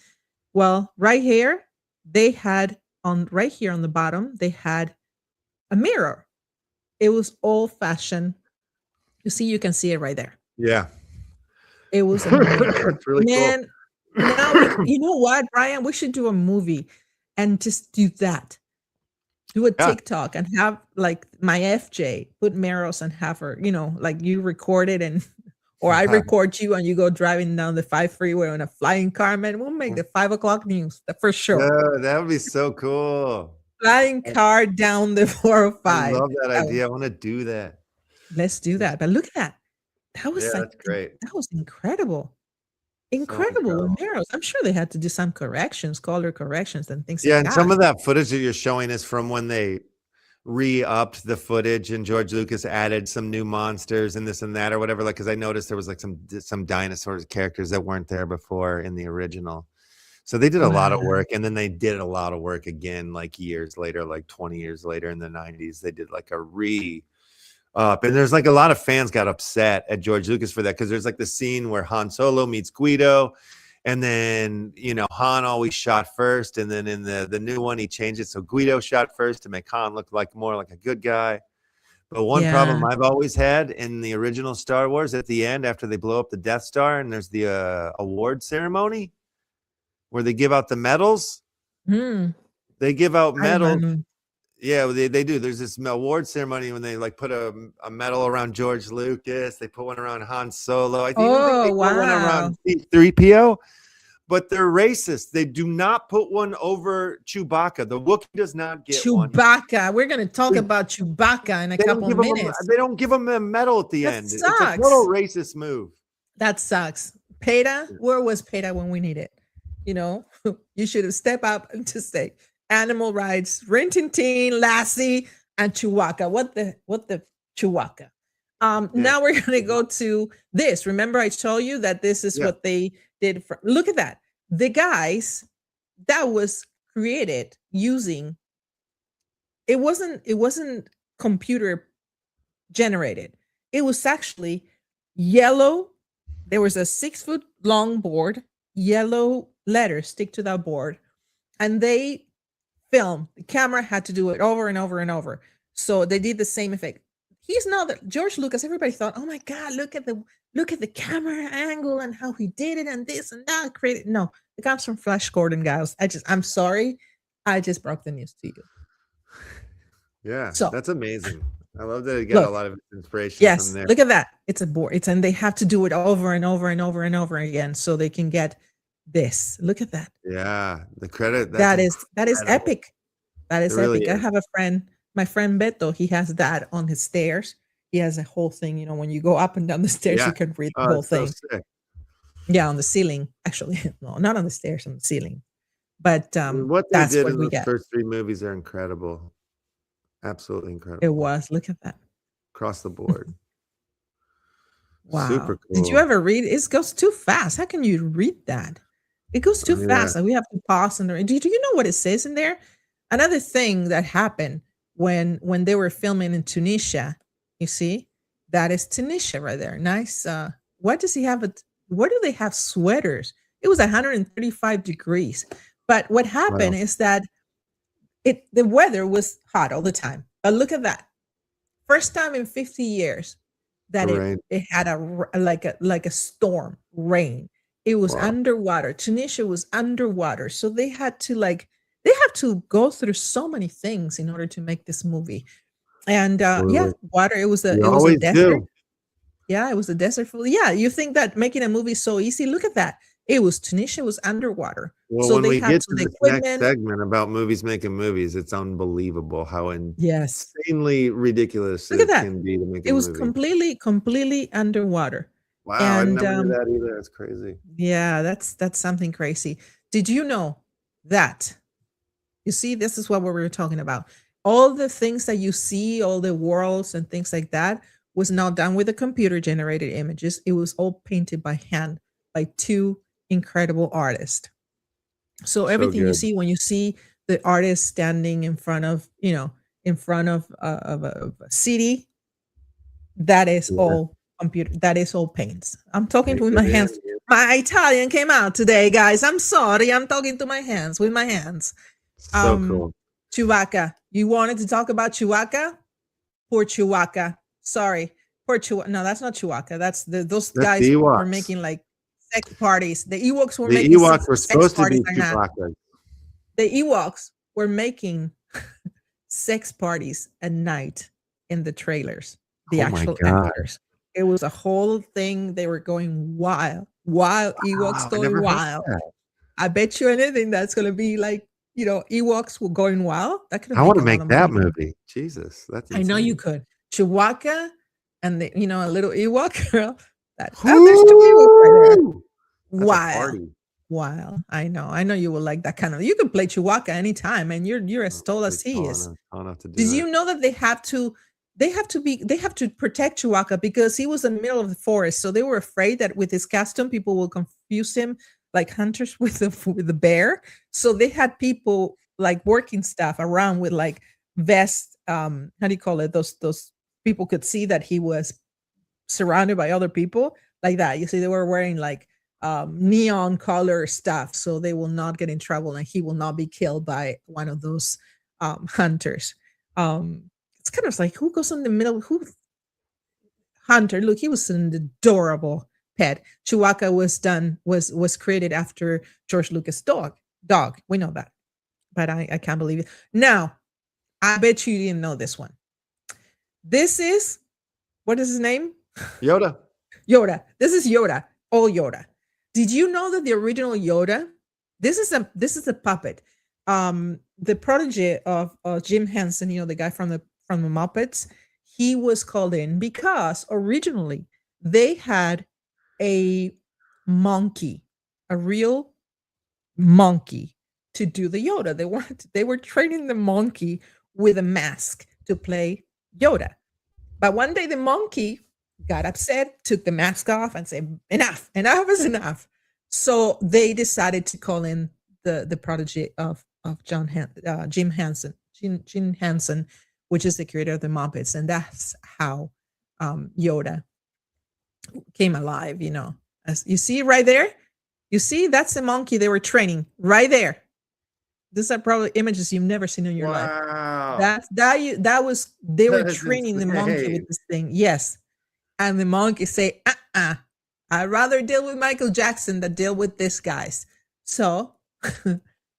Well, right here, they had right here on the bottom, they had a mirror. It was old fashioned. You see, you can see it right there. Yeah. It was a mirror. It's really Man, now you know what, Brian? We should do a movie and just do that. Do a Yeah. TikTok and have like my FJ put mirrors and have her, like you record it or I record you and you go driving down the 5 freeway on a flying car, man. We'll make the 5 o'clock news for sure. Yeah, that would be so cool. Flying car down the 405. I love that idea. I want to do that. Let's do that. But look at that. That was Yeah, that's great. That was incredible. So Incredible incredible. mirrors. I'm sure they had to do some corrections, color corrections and things Yeah, like and that. some of that footage that you're showing is from when they re-upped the footage and George Lucas added some new monsters and this and that or whatever. Like, because I noticed there was like some dinosaurs characters that weren't there before in the original. So they did a lot of Wow. work, and then they did a lot of work again, like years later, like 20 years later in the 90s. They did like a re-up, and there's like a lot of fans got upset at George Lucas for that because there's like the scene where Han Solo meets Guido. And then, Han always shot first. And then in the new one, he changed it. So Guido shot first to make Han look like more like a good guy. But one problem I've always had in the original Star Wars at the end, after they blow up the Death Star and there's the award ceremony where they give out the medals. They give out medals. Yeah, they do. There's this award ceremony when they like put a medal around George Lucas. They put one around Han Solo. I think they put one around C-3PO. But they're racist. They do not put one over Chewbacca. The Wookiee does not get one. Chewbacca. We're going to talk about Chewbacca in a couple minutes. They don't give him a medal at the end. Sucks. It's a total racist move. That sucks. Peta, where was Peta when we needed? You should have stepped up and just say animal rights, Rin Tin Tin, Lassie, and Chewbacca. What the Chewbacca? Now we're going to go to this. Remember, I told you that this is what they did. Look at that. The guys that was created using. It wasn't computer generated. It was actually yellow. There was a 6-foot long board, yellow letters stick to that board, and they filmed. The camera had to do it over and over and over. So they did the same effect. He's not that George Lucas. Everybody thought, oh my God, look at the camera angle and how he did it and this and that created. No, it comes from Flash Gordon, guys. I'm sorry. I just broke the news to you. Yeah, so that's amazing. I love that it got a lot of inspiration from there. Look at that. It's a board. And they have to do it over and over and over and over again so they can get this. Look at that. Yeah, the credit. That is epic. That is really epic. I have a friend, my friend Beto. He has that on his stairs. He has a whole thing. When you go up and down the stairs, you can read the whole thing. So yeah, on the ceiling. Actually, no, not on the stairs, on the ceiling. But what they that's did what in we the get. first 3 movies are incredible. Absolutely incredible. It was. Look at that. Across the board. Wow. Super cool. Did you ever read? It goes too fast. How can you read that? It goes too fast. And we have to pause and read. Do you know what it says in there? Another thing that happened when they were filming in Tunisia, you see, that is Tunisia right there. Nice. What does he have? Where do they have sweaters? It was 135 degrees. But what happened is that the weather was hot all the time. But look at that. First time in 50 years, that Right. it had like a storm rain. It was Wow. underwater. Tunisia was underwater, so they had to go through so many things in order to make this movie. And Really. water. It was You a always desert. do. Yeah, it was a desert full. Yeah, you think that making a movie is so easy? Look at that. It was Tunisia was underwater. Well, So when they we had get to to the this next equipment. segment about movies making movies, it's unbelievable how Yes. insanely ridiculous Look at it that. can be to make It a was movie. completely underwater. Wow, I And never knew that either. That's crazy. yeah, that's something crazy. Did you know that? You see, this is what we were talking about. All the things that you see, all the worlds and things like that, was not done with the computer generated images. It was all painted by hand by two incredible artists. So So everything you good. see when you see the artist standing in front of, in front of a city, that is Yeah. all computer. That is all paints. I'm talking Make with it my in, hands. yeah. My Italian came out today, guys. I'm sorry. I'm talking to my hands with my hands. So cool. Chewbacca. You wanted to talk about Chewbacca? Poor Chewbacca. Sorry. Poor Chewbacca. No, that's not Chewbacca. That's those That's guys the were Ewoks. making like sex parties. The Ewoks were The making Ewoks were sex supposed to be parties. Are not. Chewbacca. The Ewoks were making sex parties at night in the trailers. The Oh my actual God. actors. It was a whole thing. They were going wild. Ewoks Wow, I going never heard wild. that. I bet you anything that's going to be like, Ewoks were going wild. That could I make want a to lot make of that money. movie. Jesus, that's I know you insane. could. Chewbacca and a little Ewok girl. There's two Ewoks right there. Woo! That's a Wild. party. Wow. I know you will like that kind of. You can play Chewbacca anytime, and you're as tall as he is. Tall enough to do Did it. you know that they have to protect Chewbacca because he was in the middle of the forest, so they were afraid that with his costume people will confuse him like hunters with the bear. So they had people like working staff around with like vests. How do you call it? Those people could see that he was surrounded by other people like that. You see, they were wearing like neon color stuff, so they will not get in trouble and he will not be killed by one of those hunters. It's kind of like who goes in the middle? Who Hunter? Look, he was an adorable pet. Chewbacca was created after George Lucas' dog. We know that, but I can't believe it. Now, I bet you didn't know this one. This is what is his name? Yoda. Yoda. This is Yoda. All Yoda. Did you know that the original Yoda? This is a puppet. The protege of Jim Henson, the guy from the Muppets, he was called in because originally they had a monkey, a real monkey, to do the Yoda. They were training the monkey with a mask to play Yoda. But one day the monkey got upset, took the mask off, and said, "Enough is enough." So they decided to call in the protege of Jim Henson, Jim Henson, which is the creator of the Muppets, and that's how Yoda came alive. As you see right there, that's the monkey they were training right there. These are probably images you've never seen in your life. Wow. They were That is training the monkey insane. with this thing. Yes. And the monkey say, I'd rather deal with Michael Jackson than deal with this guys. So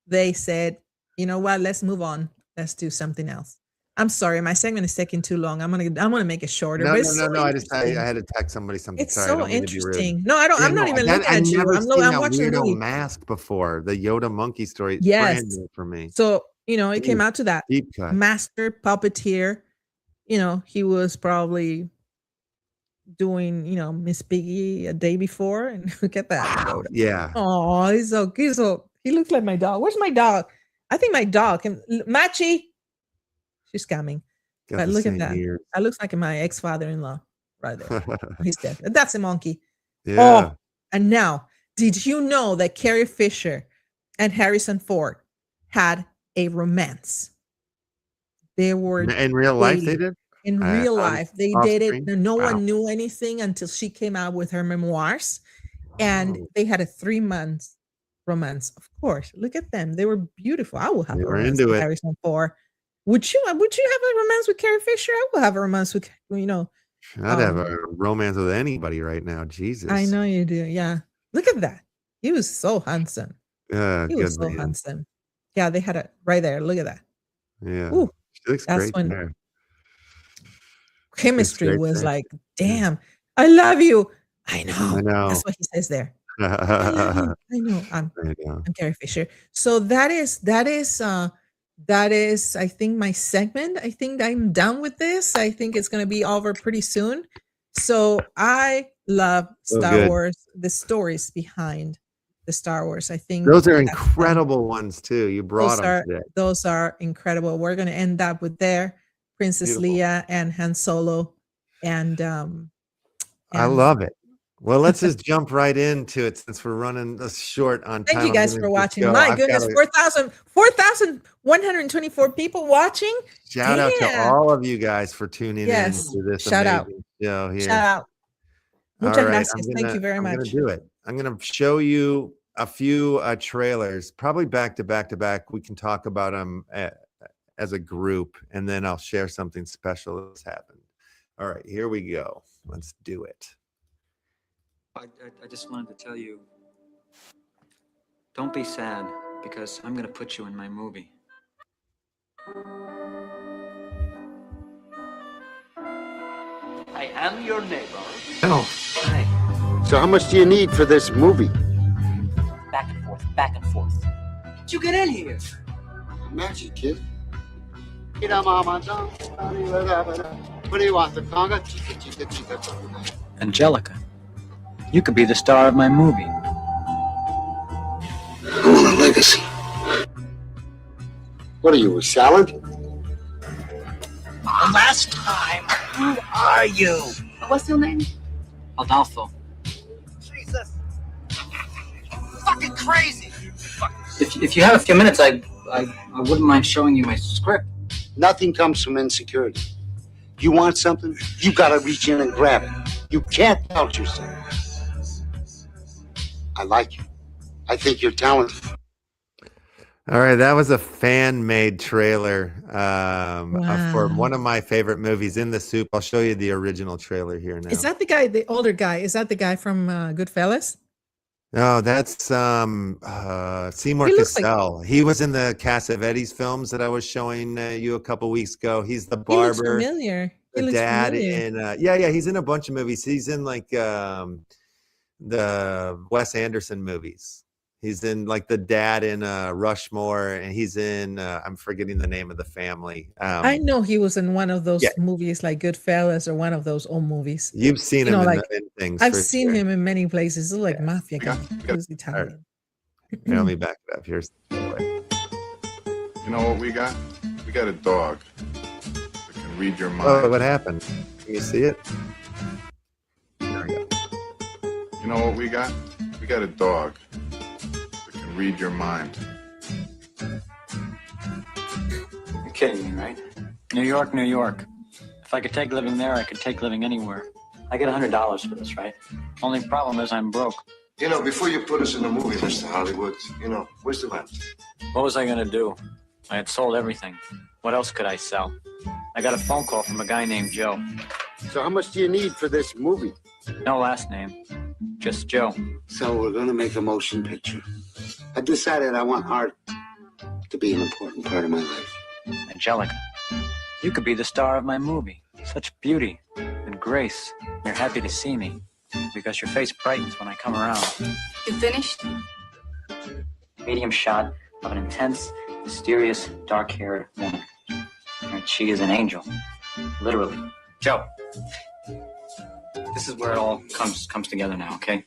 they said, you know what, let's move on. Let's do something else. I'm sorry, my segment is taking too long. I'm gonna make it shorter. No, but no, it's no, so no. I interesting. had to text somebody something. It's Sorry, I so don't mean to be rude. interesting. No, I don't. Yeah, I'm not no, even looking at you. never I'm seen that watching the weirdo movie. mask before. The Yoda monkey story. It's Yes. brand new for me. So it came out to that Deep cut. master puppeteer. He was probably doing Miss Piggy a day before, and look at that. Wow. Yeah. Oh, he looks like my dog. Where's my dog? I think my dog Machi. She's coming. Got But the look at same that. ears. That looks like my ex-father-in-law right there. He's dead. That's a monkey. Yeah. Oh, and now, did you know that Carrie Fisher and Harrison Ford had a romance? They were In real life, they dating. did. In real life, they dated. Off-screen? No Wow. one knew anything until she came out with her memoirs, and Oh. they had a 3-month romance. Of course, look at them; they were beautiful. I will have They a were romance into with it. Harrison Ford. Would you have a romance with Carrie Fisher? I will have a romance with I'd have a romance with anybody right now. Jesus. I know you do. Yeah. Look at that. He was so handsome. He Good was so man. handsome. Yeah, they had it right there. Look at that. Yeah. Ooh, She looks that's great when there. chemistry great was there. like, damn, I love you. I know. I know. That's what he says there. I love you. I know. I'm Carrie Fisher. So that is I think my segment. I think I'm done with this. I think it's going to be over pretty soon. So I love Star Wars, the stories behind the Star Wars. I think those are incredible ones too. You brought them today. Those are incredible. We're going to end up with Princess Leia and Han Solo, and I love it. Well, let's just jump right into it since we're running short on time. Thank you guys for watching. My goodness, 4,124 people watching. Shout out to all of you guys for tuning in to this amazing show here. Shout out. Muchas gracias. Thank you very much. I'm going to do it. I'm going to show you a few trailers, probably back to back to back. We can talk about them as a group, and then I'll share something special that's happened. All right, here we go. Let's do it. I just wanted to tell you, don't be sad, because I'm going to put you in my movie. I am your neighbor. Oh. Hi. So how much do you need for this movie? Back and forth, back and forth. How'd you get in here? Magic, kid. What do you want, the conga? Angelica, you could be the star of my movie. I want a legacy. What are you, a salad? Last time, who are you? What's your name? Adolfo. Jesus. Fucking crazy. If you have a few minutes, I wouldn't mind showing you my script. Nothing comes from insecurity. You want something, you gotta reach in and grab it. You can't doubt yourself. I like you. I think you're talented. All right, that was a fan-made trailer for one of my favorite movies, In the Soup. I'll show you the original trailer here now. Is that the guy, the older guy? Is that the guy from Goodfellas? No, that's Seymour Cassell. He was in the Cassavetes films that I was showing you a couple weeks ago. He's the barber. He looks familiar. The dad in he's in a bunch of movies. He's in like the Wes Anderson movies. He's in like the dad in Rushmore, and he's in I'm forgetting the name of the family. I know he was in one of those movies like Goodfellas or one of those old movies. You've seen him in things. I've seen him in many places. It's like mafia guy. He was Italian. Here, let me back it up. Here's You know what we got? We got a dog that can read your mind. Oh, what happened? Can you see it? There we go. You know what we got? We got a dog that can read your mind. You're kidding me, right? New York, New York. If I could take living there, I could take living anywhere. I get $100 for this, right? Only problem is I'm broke. You know, before you put us in the movie, Mr. Hollywood, where's the rent? What was I gonna do? I had sold everything. What else could I sell? I got a phone call from a guy named Joe. So how much do you need for this movie? No last name, just Joe. So we're gonna make a motion picture. I decided I want art to be an important part of my life. Angelica, you could be the star of my movie. Such beauty and grace. You're happy to see me because your face brightens when I come around. You finished? Medium shot of an intense, mysterious, dark-haired woman. And she is an angel, literally. Joe, this is where it all comes together now, okay?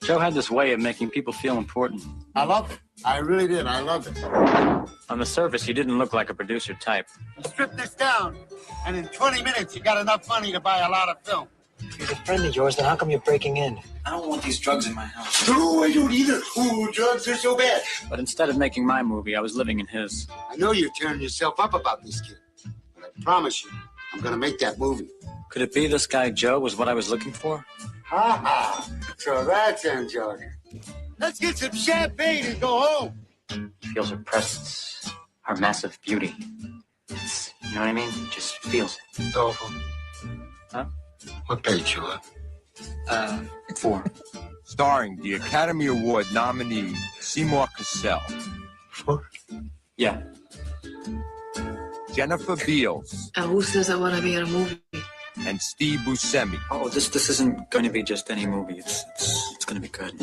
Joe had this way of making people feel important. I love it. I really did. I love it. On the surface, you didn't look like a producer type. Strip this down, and in 20 minutes, you got enough money to buy a lot of film. He's a friend of yours, then how come you're breaking in? I don't want these drugs in my house. No, I don't either. Ooh, drugs are so bad. But instead of making my movie, I was living in his. I know you're tearing yourself up about this kid, but I promise you, I'm gonna make that movie. Could it be this guy Joe was what I was looking for? Ha ha. So that's Angelica. Let's get some champagne and go home. Feels her presence, her massive beauty. You know what I mean? Just feels it. Awful. Huh? What page you on? 4. Starring the Academy Award nominee Seymour Cassell. Yeah. Jennifer Beals. Who says I want to be in a movie? And Steve Buscemi. Oh, this isn't going to be just any movie. It's going to be good.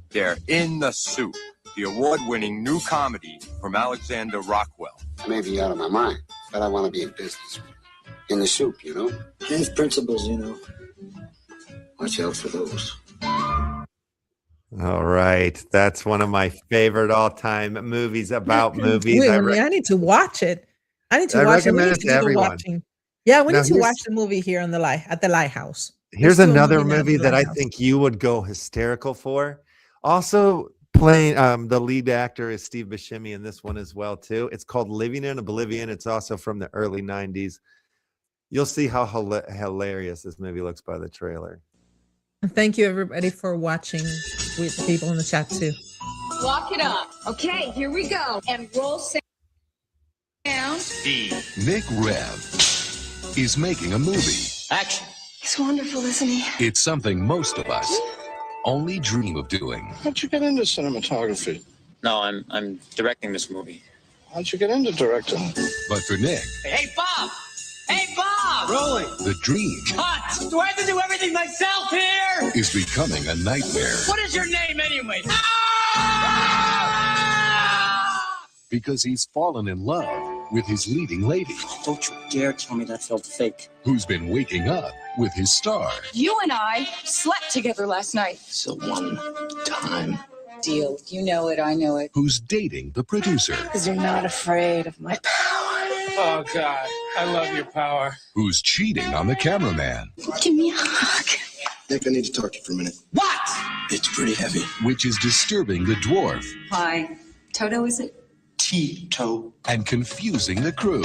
They're In the Soup, the award-winning new comedy from Alexander Rockwell. I may be out of my mind, but I want to be in business. In the soup, you know? His principles, you know. Watch out for those. All right. That's one of my favorite all-time movies about movies. I need to watch it. I need to watch it. recommend it to everyone. Yeah, we Now, need to watch the movie here on at the Lighthouse. Here's Let's do a another movie movie at the that I Lighthouse. think you would go hysterical for. Also playing the lead actor is Steve Buscemi in this one as well too. It's called Living in Oblivion. It's also from the early 90s. You'll see how hilarious this movie looks by the trailer. And thank you everybody for watching with the people in the chat too. Lock it up. Okay, here we go. And roll sound. Nick Rev is making a movie. Action. He's wonderful, isn't he? It's something most of us only dream of doing. How'd you get into cinematography? No, I'm directing this movie. How'd you get into directing? But for Nick, Hey, Bob! Hey, Bob! Rolling. the dream Cut! Do I have to do everything myself here? is becoming a nightmare What is your name anyway? because he's fallen in love with his leading lady, Don't you dare tell me that felt fake. who's been waking up with his star. You and I slept together last night. So one time. Deal. You know it, I know it. Who's dating the producer, Because you're not afraid of my power. Oh, God. I love your power. who's cheating on the cameraman, Give me a hug. Nick, I need to talk to you for a minute. What? It's pretty heavy. which is disturbing the dwarf Hi. Toto, is it? Tito. and confusing the crew,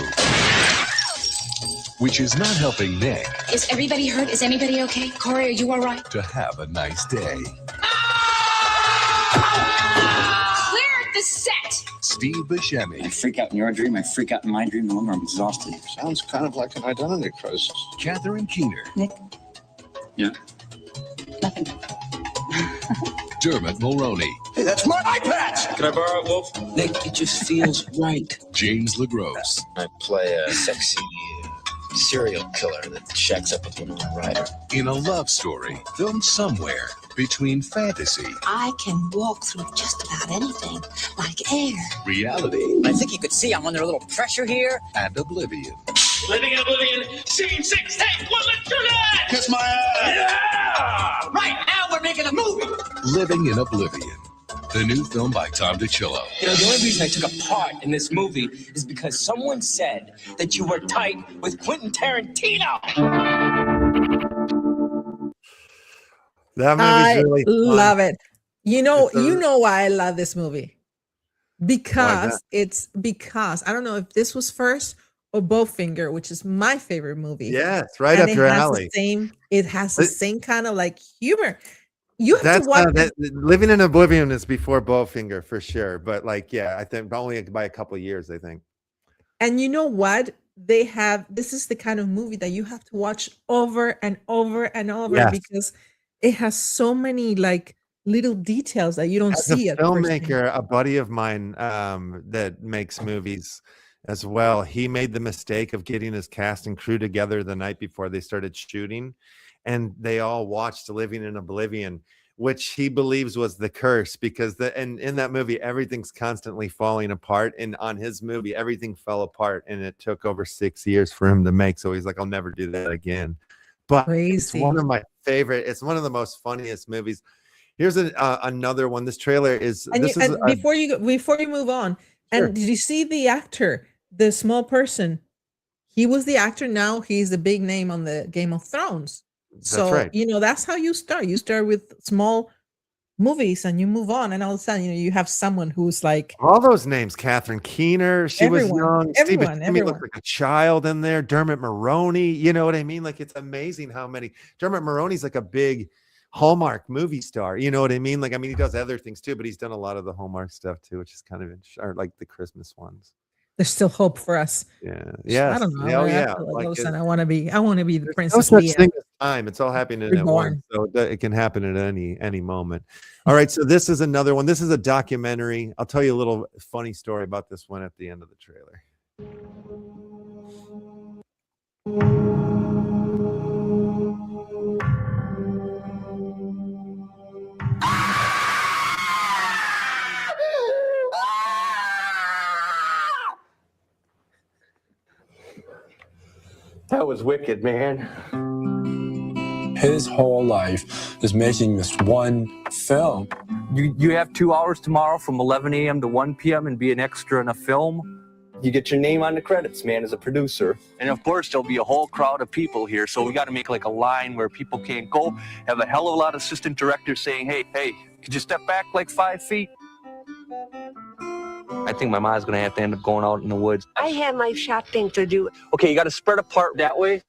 which is not helping Nick Is everybody hurt? Is anybody okay? Corey, are you all right? to have a nice day. Clear the set! Steve Buscemi, I freak out in your dream. I freak out in my dream. No longer I'm exhausted. Sounds kind of like an identity crisis. Catherine Keener, Nick? Yeah. Nothing. Dermot Mulroney, Hey, that's my iPad! Can I borrow it, Wolf? Nick, it just feels right. James LaGrosse, I play a sexy serial killer that shacks up with Winona Ryder. in a love story filmed somewhere between fantasy, I can walk through just about anything, like air. reality, I think you could see I'm under a little pressure here. and oblivion. Living in Oblivion, scene 6, take 1, let's do that! Kiss my ass! Yeah! Right, now we're making a movie! Living in Oblivion, the new film by Tom DiCillo. You know, the only reason I took a part in this movie is because someone said that you were tight with Quentin Tarantino. That I movie's really fun. love it. You know, It's a- you know why I love this movie. Because that? it's because I don't know if this was first or Bowfinger, which is my favorite movie. Yes, right And up your it has alley. it has the It- same kind of like humor. You have That's to watch that, Living in Oblivion is before Bowfinger for sure. But like, yeah, I think only by a couple of years, I think. and you know what? They have this is the kind of movie that you have to watch over and over and over Yes. because it has so many like little details that you don't As a see at first glance. filmmaker, a buddy of mine that makes movies as well, he made the mistake of getting his cast and crew together the night before they started shooting, and they all watched Living in Oblivion, which he believes was the curse because in that movie everything's constantly falling apart, and on his movie everything fell apart, and it took over 6 years for him to make. So he's like, I'll never do that again. But it's Crazy. one of my favorite. It's one of the most funniest movies. Here's another one. This trailer is. And, This you, is and before you move on, Sure. and did you see the actor, the small person? He was the actor. Now he's the big name on the Game of Thrones. So right. you know that's how you start. You start with small movies and you move on, and all of a sudden, you know, you have someone who's like all those names. Catherine Keener, she was young. Steve Buscemi looked like a child in there. Dermot Mulroney, you know what I mean? Like it's amazing how many. Dermot Mulroney's like a big Hallmark movie star. You know what I mean? Like, I mean, he does other things too, but he's done a lot of the Hallmark stuff too, which is kind of or like the Christmas ones. there's still hope for us. Yeah. Yeah. I don't know. Oh, I yeah. feel like Like all of a sudden it- I want to be the no Princess such Leia. thing as time. It's all happening at Reborn. once, so it can happen at any moment. All right, so this is another one. This is a documentary. I'll tell you a little funny story about this one at the end of the trailer. That was wicked, man. His whole life is making this one film. You have 2 hours tomorrow from 11 a.m. to 1 p.m. and be an extra in a film. You get your name on the credits, man, as a producer. And of course, there'll be a whole crowd of people here. So we got to make like a line where people can't go. Have a hell of a lot of assistant directors saying, hey, could you step back like 5 feet? I think my mom's going to have to end up going out in the woods. I have my shopping to do. Okay, you got to spread apart that way.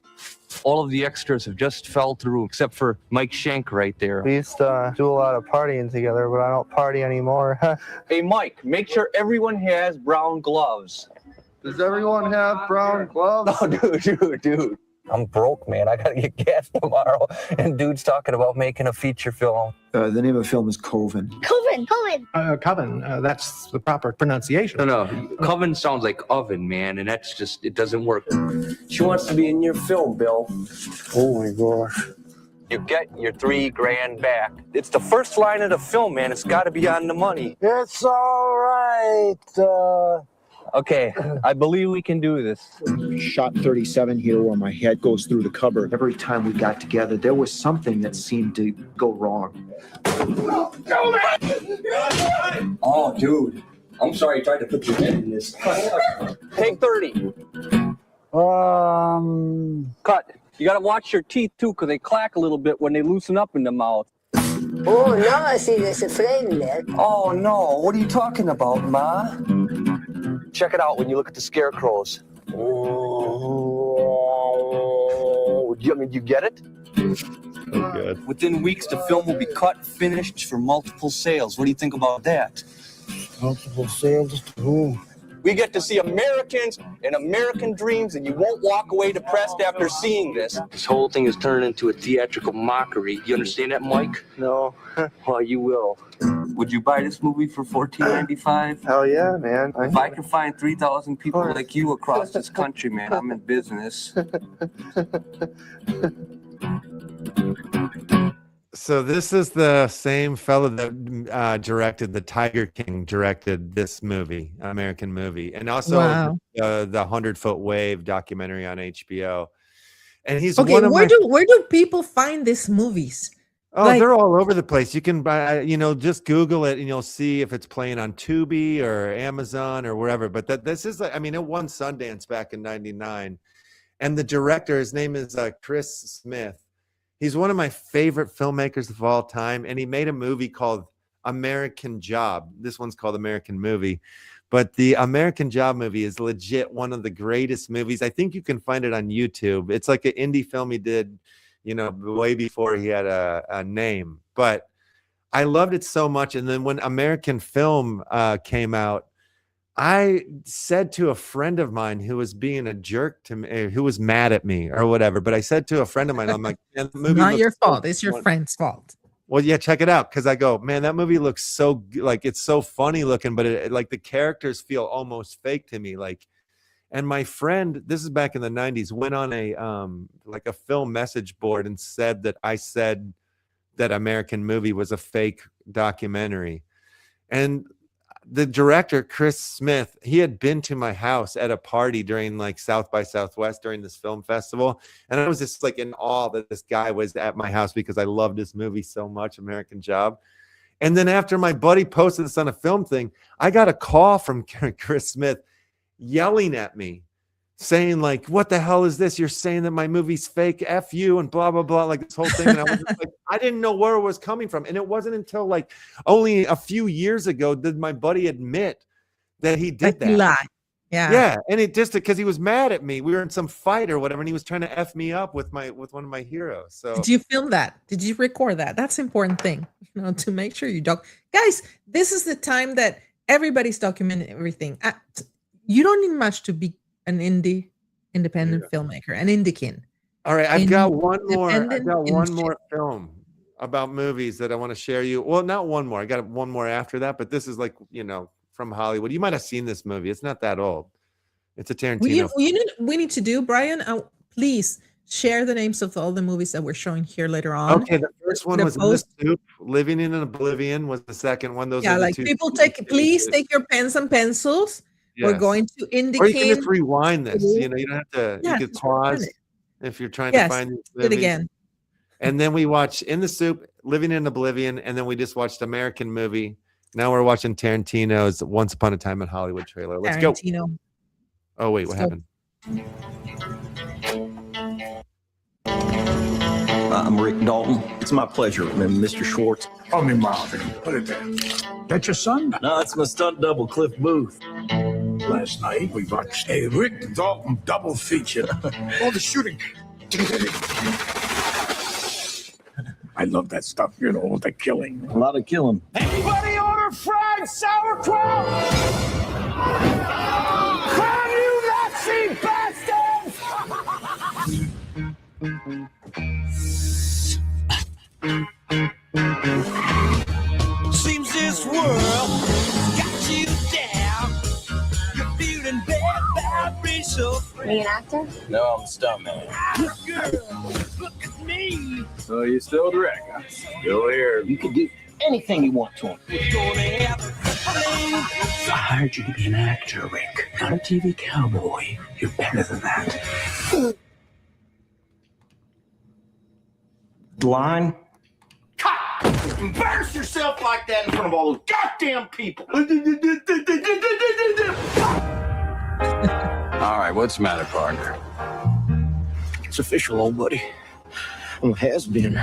All of the extras have just fell through, except for Mike Schenk right there. We used to do a lot of partying together, but I don't party anymore. Hey, Mike, make sure everyone has brown gloves. Does everyone have brown gloves? Oh, dude. I'm broke, man. I got to get gas tomorrow. And dude's talking about making a feature film. The name of the film is Coven. Coven. Coven, that's the proper pronunciation. No, coven sounds like oven, man, and that's just, it doesn't work. She wants to be in your film, Bill. Oh my gosh. You get your $3,000 back. It's the first line of the film, man. It's got to be on the money. It's all right. Okay, I believe we can do this. Shot 37 here where my head goes through the cupboard. Every time we got together, there was something that seemed to go wrong. Oh, dude. I'm sorry I tried to put your head in this. Take 30. Cut. You got to watch your teeth, too, because they clack a little bit when they loosen up in the mouth. Oh, now I see there's a flame there. Oh, no. What are you talking about, Ma? Check it out when you look at the scarecrows. Oh, you get it? So good. Within weeks, the film will be cut, finished for multiple sales. What do you think about that? Multiple sales to whom? We get to see Americans and American dreams, and you won't walk away depressed after seeing this. This whole thing is turning into a theatrical mockery. You understand that, Mike? No. Well, you will. Would you buy this movie for $14.95? Hell yeah, man. If I can find 3,000 people like you across this country, man, I'm in business. So this is the same fellow that directed the Tiger King, directed this movie, American movie, and also the 100-Foot Wave documentary on HBO. And he's okay. Where do people find these movies? Oh, like, they're all over the place. You can buy, just Google it and you'll see if it's playing on Tubi or Amazon or wherever. But this is, it won Sundance back in '99, and the director, his name is Chris Smith. He's one of my favorite filmmakers of all time, and he made a movie called American Job. This one's called American Movie, but the American Job movie is legit one of the greatest movies. I think you can find it on YouTube. It's like an indie film he did, way before he had a name. But I loved it so much. And then when American Film came out, I said to a friend of mine who was being a jerk to me, who was mad at me or whatever, but I said to a friend of mine, I'm like, man, the movie not your fault. It's your friend's fault. Well, yeah, check it out. Cause I go, man, that movie looks so like, it's so funny looking, but like the characters feel almost fake to me. And my friend, this is back in the 90s, went on a film message board and said that I said that American Movie was a fake documentary. And the director, Chris Smith, he had been to my house at a party during South by Southwest during this film festival. And I was just in awe that this guy was at my house because I loved this movie so much, American Job. And then after my buddy posted this on a film thing, I got a call from Chris Smith yelling at me, saying what the hell is this? You're saying that my movie's fake, F you, and blah, blah, blah, this whole thing. And I was just I didn't know where it was coming from. And it wasn't until only a few years ago did my buddy admit that he did that. Lie. Yeah. Yeah. And it just because he was mad at me. We were in some fight or whatever, and he was trying to F me up with one of my heroes. So did you film that? Did you record that? That's an important thing, to make sure you guys, this is the time that everybody's documenting everything. You don't need much to be an independent filmmaker, an Indikin. All right, I've got one more. I've Independent got one industry. more film about movies that I want to share you. Well, not one more. I got one more after that, but this is like, from Hollywood. You might have seen this movie. It's not that old. It's a Tarantino. We need to do, Brian. Please share the names of all the movies that we're showing here later on. Okay, the first one was In the Soup. Living in Oblivion was the second one. Those are the two. People please take your pens and pencils. Yes. We're going to indicate. Or you can just rewind this. You don't have to. You could pause if you're trying to find it again. And then we watched In the Soup, Living in Oblivion, and then we just watched American Movie. Now we're watching Tarantino's Once Upon a Time in Hollywood trailer. Let's go. Oh wait, what happened? I'm Rick Dalton. It's my pleasure, Mr. Schwartz. Call me Marvin. Put it there. That's your son? No, it's my stunt double, Cliff Booth. Last night we watched a Rick Dalton double feature. All the shooting. I love that stuff, the killing. A lot of killing. Anybody order fried sauerkraut? Can you Nazi bastards? Seems this world got you down. You're feeling bad vibrations. Are you an actor? No, I'm a stuntman. Girl, look at me. So you still Rick? I'm still here. You can do anything you want to him. I hired you to be an actor, Rick, not a TV cowboy. You're better than that. Line? Cut! Embarrass yourself like that in front of all those goddamn people. All right, what's the matter, partner? It's official, old buddy. I'm a has-been.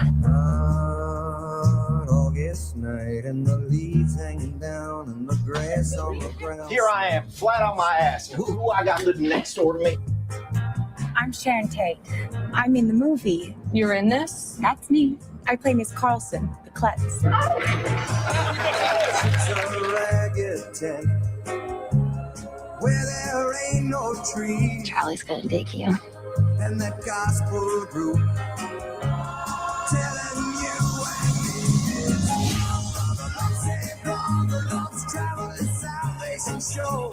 August night and the leaves hanging down and the grass on the ground. Here I am, flat on my ass. Who I got living next door to me? I'm Sharon Tate. I'm in the movie. You're in this? That's me. I play Miss Carlson, the klutz. It's a ragged tent where there ain't no tree. Charlie's gonna dig you. And that gospel group telling you and me it's travel is salvation show.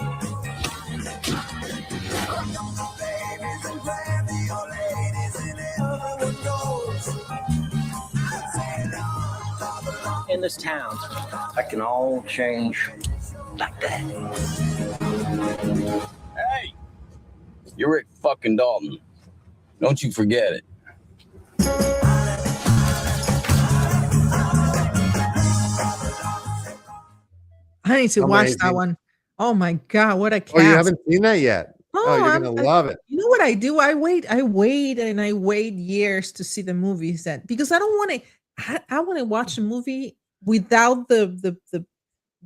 Babies and granny, your ladies and everyone knows. In this town, that can all change like that. Hey, you're Rick fucking Dalton. Don't you forget it. I need to watch that one. Oh my God, what a cast. Oh, you haven't seen that yet? Oh, you're I'm gonna love it. You know what I do? I wait years to see the movies because I don't want to. I want to watch a movie without the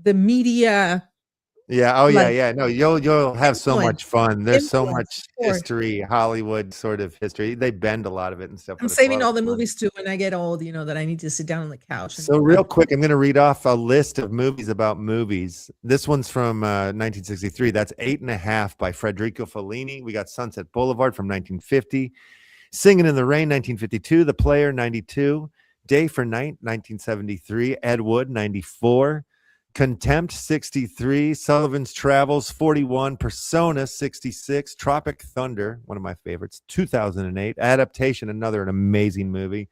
media. Yeah. Oh, yeah. No, you'll have so much fun. There's so much Influence. history, Hollywood sort of history. They bend a lot of it and stuff. I'm but it's a saving lot all of the fun. movies too when I get old. That I need to sit down on the couch. So real quick, I'm going to read off a list of movies about movies. This one's from 1963. That's 8.5 by Federico Fellini. We got Sunset Boulevard from 1950. Singing in the Rain, 1952. The Player, 92. Day for Night, 1973. Ed Wood, 94. Contempt, 63. Sullivan's Travels, 41. Persona, 66. Tropic Thunder, one of my favorites, 2008. Adaptation, an amazing movie.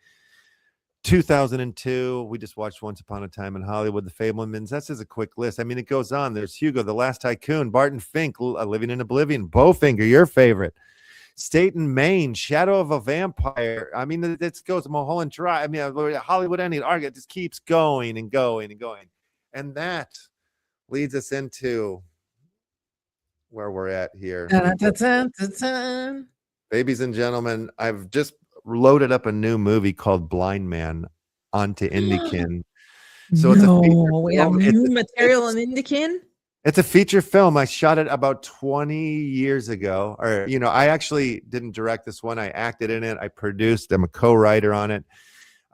2002, we just watched Once Upon a Time in Hollywood, The Fabelmans. That's just a quick list. I mean, it goes on. There's Hugo, The Last Tycoon, Barton Fink, Living in Oblivion, Bowfinger, your favorite. Staten, Maine, Shadow of a Vampire. I mean, it goes Mulholland Drive. I mean, Hollywood Ending. It just keeps going and going and going. And that leads us into where we're at here. Ladies and gentlemen, I've just loaded up a new movie called Blind Man onto Indikin. So it's a feature we have film. new material on Indikin. It's a feature film. I shot it about 20 years ago. Or, I actually didn't direct this one. I acted in it. I produced. I'm a co-writer on it.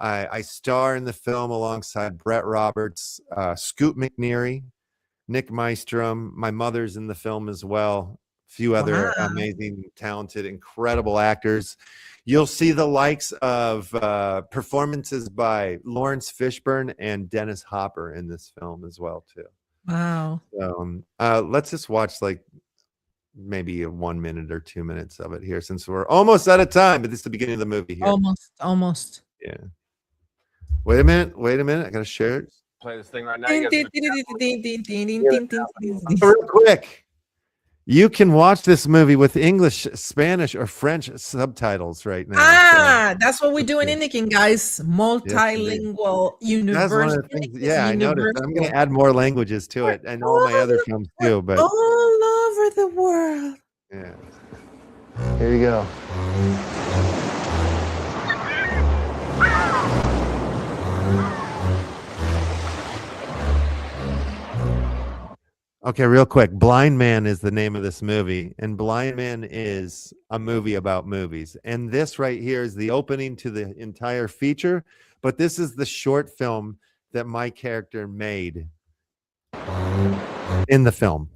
I star in the film alongside Brett Roberts, Scoot McNeary, Nick Maestrom. My mother's in the film as well. A few other amazing, talented, incredible actors. You'll see the likes of performances by Lawrence Fishburne and Dennis Hopper in this film as well too. Wow. So let's just watch like maybe 1 minute or 2 minutes of it here, since we're almost out of time, but this is the beginning of the movie here. Almost. Yeah. Wait a minute. I gotta share it. Play this thing right now. Real quick. You can watch this movie with English, Spanish, or French subtitles right now. That's what we do in Indikin, guys. Multilingual, universal. That's one of the things. Yeah, I noticed. I'm going to add more languages to it, and all my other films too. But all over the world. Yeah. Here you go. Okay, real quick. Blind Man is the name of this movie, and Blind Man is a movie about movies. And this right here is the opening to the entire feature, but this is the short film that my character made in the film.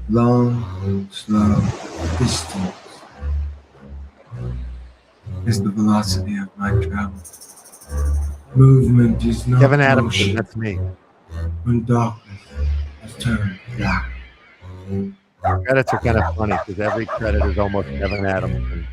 Long, slow distance is the velocity of my travel. Movement is not Kevin Adams, motion. that's me. When darkness is turned black. Credits are kind of funny because every credit is almost Kevin Adams.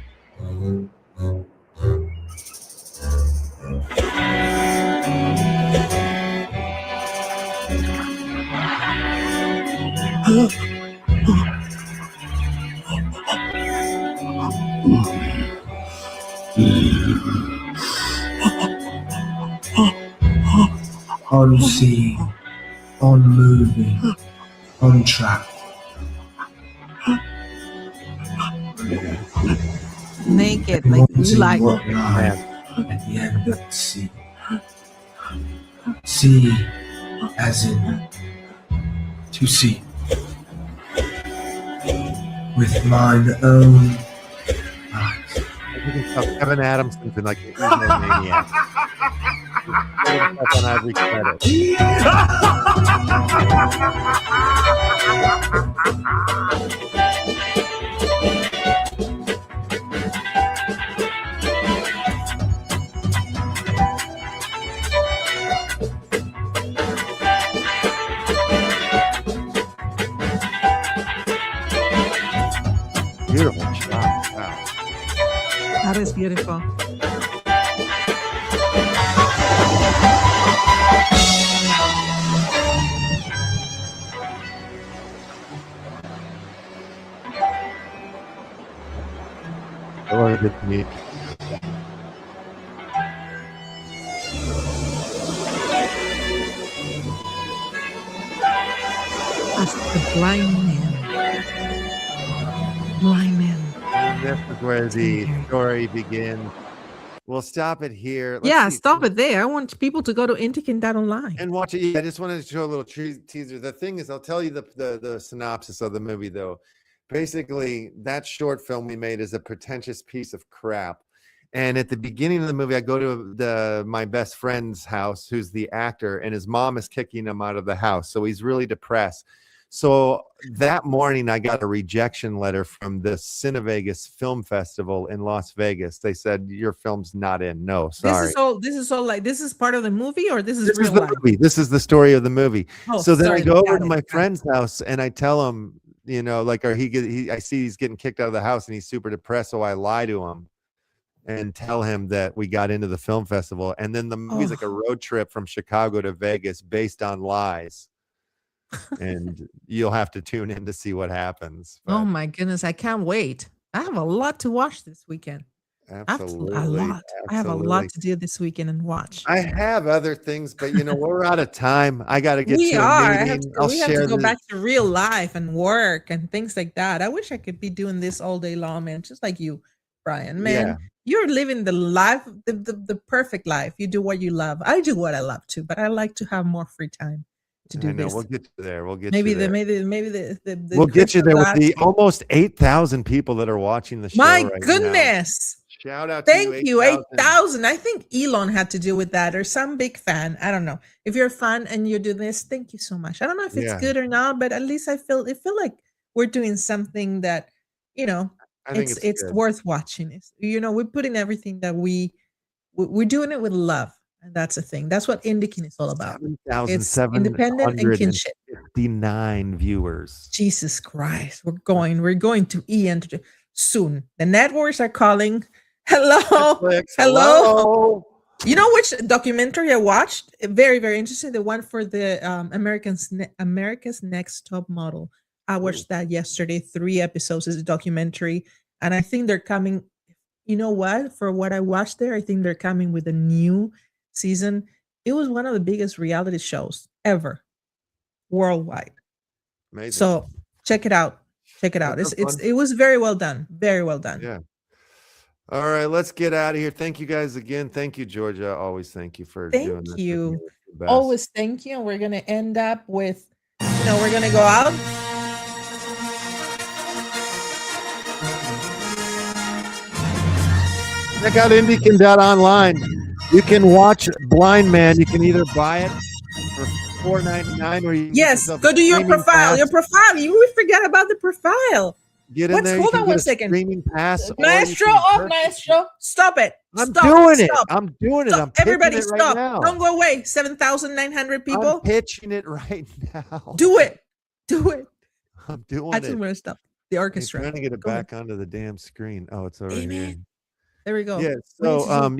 Unseen, unmoving, untracked. Naked, like you like. What lies at the end of the sea. See, as in to see. With mine own eyes. Kevin Adams has been like he's a maniac. He's on every credit. Beautiful shot. Wow. That is beautiful. Oh, good to meet. That's the blind man. Blind man. This is where the story begins. We'll stop it here. Let's see. Stop it there. I want people to go to Indikin.online and watch it. Yeah, I just wanted to show a little teaser. The thing is, I'll tell you the synopsis of the movie, though. Basically, that short film we made is a pretentious piece of crap. And at the beginning of the movie, I go to my best friend's house, who's the actor, and his mom is kicking him out of the house. So he's really depressed. So that morning, I got a rejection letter from the Cinevegas Film Festival in Las Vegas. They said, your film's not in. No, sorry. This is all like, this is part of the movie, or this is real the life? movie. This is the story of the movie. Oh, so then sorry, I go over to got my it. friend's house and I tell him, you know, like, I see he's getting kicked out of the house and he's super depressed. So I lie to him and tell him that we got into the film festival. And then the movie's like a road trip from Chicago to Vegas based on lies. And you'll have to tune in to see what happens. Oh my goodness, I can't wait. I have a lot to watch this weekend. Absolutely. A lot. I have a lot to do this weekend and watch. I have other things, but you know, we're out of time. I got to get to a a meeting. We have to go back to real life and work and things like that. I wish I could be doing this all day long, man, just like you, Brian. Man, Yeah. you're living the life, the perfect life. You do what you love. I do what I love too, but I like to have more free time. to do this. We'll get you there. We'll get Maybe you there. maybe the We'll get you there with Christmas the almost 8,000 people that are watching the show. My right goodness. Now. Shout out to Thank you. 8,000. 8,000. I think Elon had to do with that, or some big fan. I don't know. If you're a fan and you do this, thank you so much. I don't know if it's good or not, but at least I feel like we're doing something that, you know, I think it's worth watching. It's, you know, we're putting everything that we're doing it with love. And that's the thing. That's what Indikin is all about. It's independent and kinship. 59 viewers. Jesus Christ. We're going to E-Enter soon. The networks are calling. Hello. Netflix, hello. You know which documentary I watched? Very, very interesting. The one for the America's Next Top Model. I watched that yesterday. 3 episodes is a documentary. And I think they're coming. You know what? For what I watched there, I think they're coming with a new season. It was one of the biggest reality shows ever worldwide. Amazing. So check it out. Check it out. It was very well done. Very well done. Yeah. All right, let's get out of here. Thank you guys again. Thank you, Georgia. Always thank you for doing this. Thank you. Always thank you. And we're gonna end up with, you know, we're gonna go out. Check out Indikin.online. You can watch Blind Man. You can either buy it for $4.99 or you can go do your profile. Your profile. We forget about the profile. Get in there. Hold on 1 second. Streaming pass. Maestro, Maestro, stop it. I'm doing it. I'm doing it. I'm Everybody pitching it stop. right now. Don't go away. 7,900 people. I'm pitching it right now. Do it. Do it. I'm doing I just it. want to stop the orchestra. I'm trying to get it back onto the damn screen. Oh, it's over here. There we go. Yeah. So,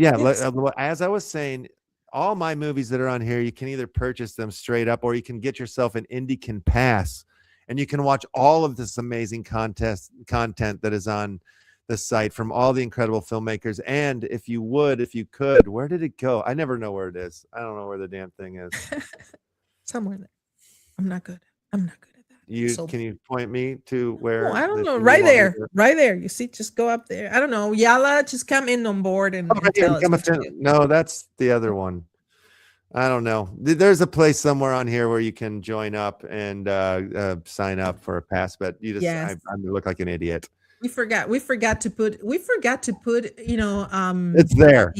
as I was saying, all my movies that are on here, you can either purchase them straight up, or you can get yourself an Indikin pass, and you can watch all of this amazing content that is on the site from all the incredible filmmakers. And if you could, where did it go? I never know where it is. I don't know where the damn thing is. Somewhere there. I'm not good. I'm not good at that. Can you point me to where? I don't know. Right there. Right there. You see, just go up there. I don't know. Yala, just come in on board and tell us. No, that's the other one. I don't know. There's a place somewhere on here where you can join up and sign up for a pass, but you just I look like an idiot. We forgot to put you know it's there.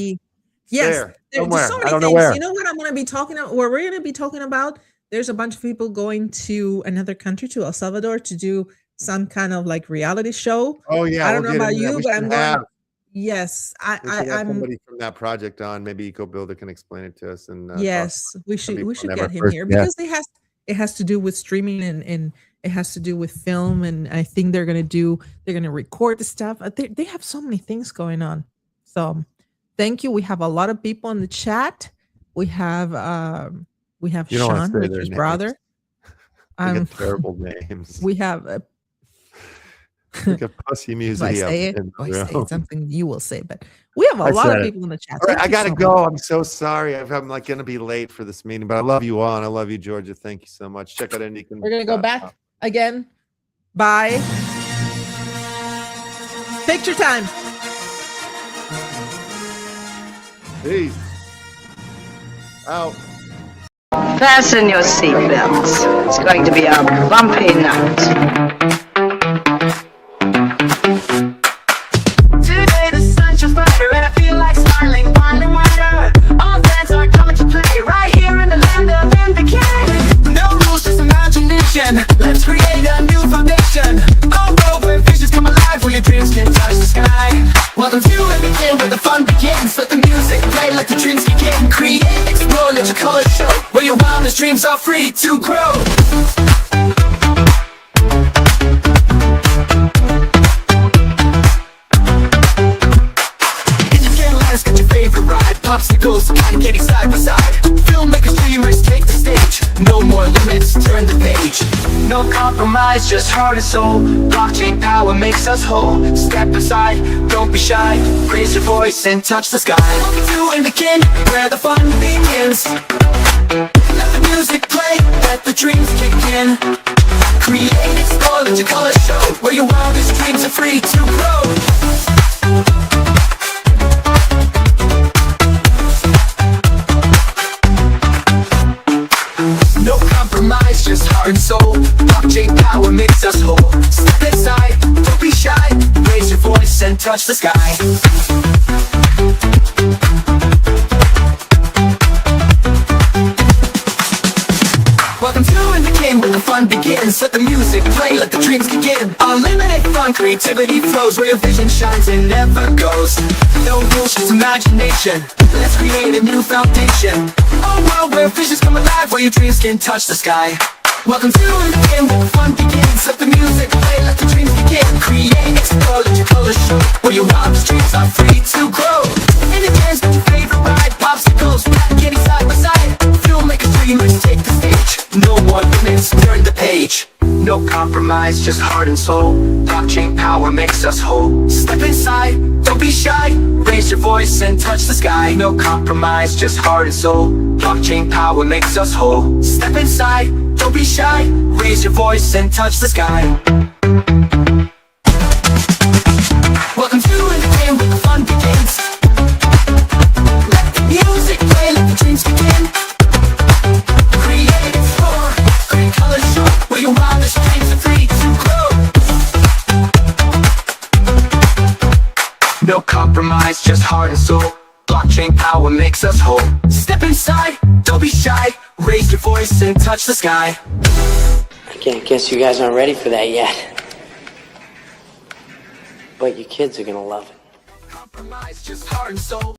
Yes, somewhere. So many I don't know things. where. You know what I'm going to be talking about? Where we're going to be talking about? There's a bunch of people going to another country, to El Salvador, to do some kind of like reality show. Oh yeah, I don't know about you, but I'm going. Yes, I'm somebody from that project on. Maybe EcoBuilder can explain it to us. And yes, we should get him here because it has to do with streaming and it has to do with film, and I think they're gonna record the stuff. They have so many things going on. So thank you. We have a lot of people in the chat. We have Sean, Richard's brother. Terrible names. We have like a pussy museum. I say it, something you will say, but we have a lot of people in the chat. All right, I gotta go. I'm so sorry. I'm like gonna be late for this meeting, but I love you all and I love you, Georgia. Thank you so much. Check out Indikin. We're gonna go back again. Bye. Picture time. Peace. Out. Fasten your seatbelts. It's going to be a bumpy night. Today the sun shines brighter and I feel like smiling, finally wider. All fans are coming to play right here in the land of Indikin. No rules, just imagination. Let's create a new foundation. Go road where visions come alive, where your dreams can touch the sky. Welcome to Indikin, where the fun begins. Let the music play, let the dreams kick in. Create, explore, let your colors show. Where your wildest dreams are free to grow. Got your favorite ride, popsicles, cotton candy side by side. Filmmakers, dreamers, take the stage. No more limits, turn the page. No compromise, just heart and soul. Blockchain power makes us whole. Step aside, don't be shy. Raise your voice and touch the sky. Welcome to Indikin, where the fun begins. Let the music play, let the dreams kick in. Create, explore, let your colors show. Where your wildest dreams are free to grow. No compromise. heart and soul. Blockchain power makes us whole. Step inside, don't be shy. Raise your voice and touch the sky. Welcome to INDIKIN, where the fun begins. Let the music play, let the dreams begin. Unlimited fun, creativity flows, where your vision shines and never goes. No rules, just imagination. Let's create a new foundation. A world where visions come alive, where your dreams can touch the sky. Welcome to INDIKIN, where the fun begins. Let the music play, let the dreams begin. Create, explore, let your colors show, where your wildest dreams are free to grow. INDIKIN's your favorite ride, popsicles, candy side by side. Filmmakers, dreamers, take the stage. No more limits, turn the page. No compromise, just heart and soul. Blockchain power makes us whole. Step inside, don't be shy. Raise your voice and touch the sky. No compromise, just heart and soul. Blockchain power makes us whole. Step inside, don't be shy. Raise your voice and touch the sky. Welcome to INDIKIN, where the fun begins. Let the music play, let the dreams begin. Create, explore, great colors show, where your wildest dreams are free to grow. No compromise, just heart and soul. Blockchain power makes us whole. Step inside, don't be shy. Raise your voice and touch the sky. I guess you guys aren't ready for that yet. But your kids are gonna love it. Compromise, just heart and soul.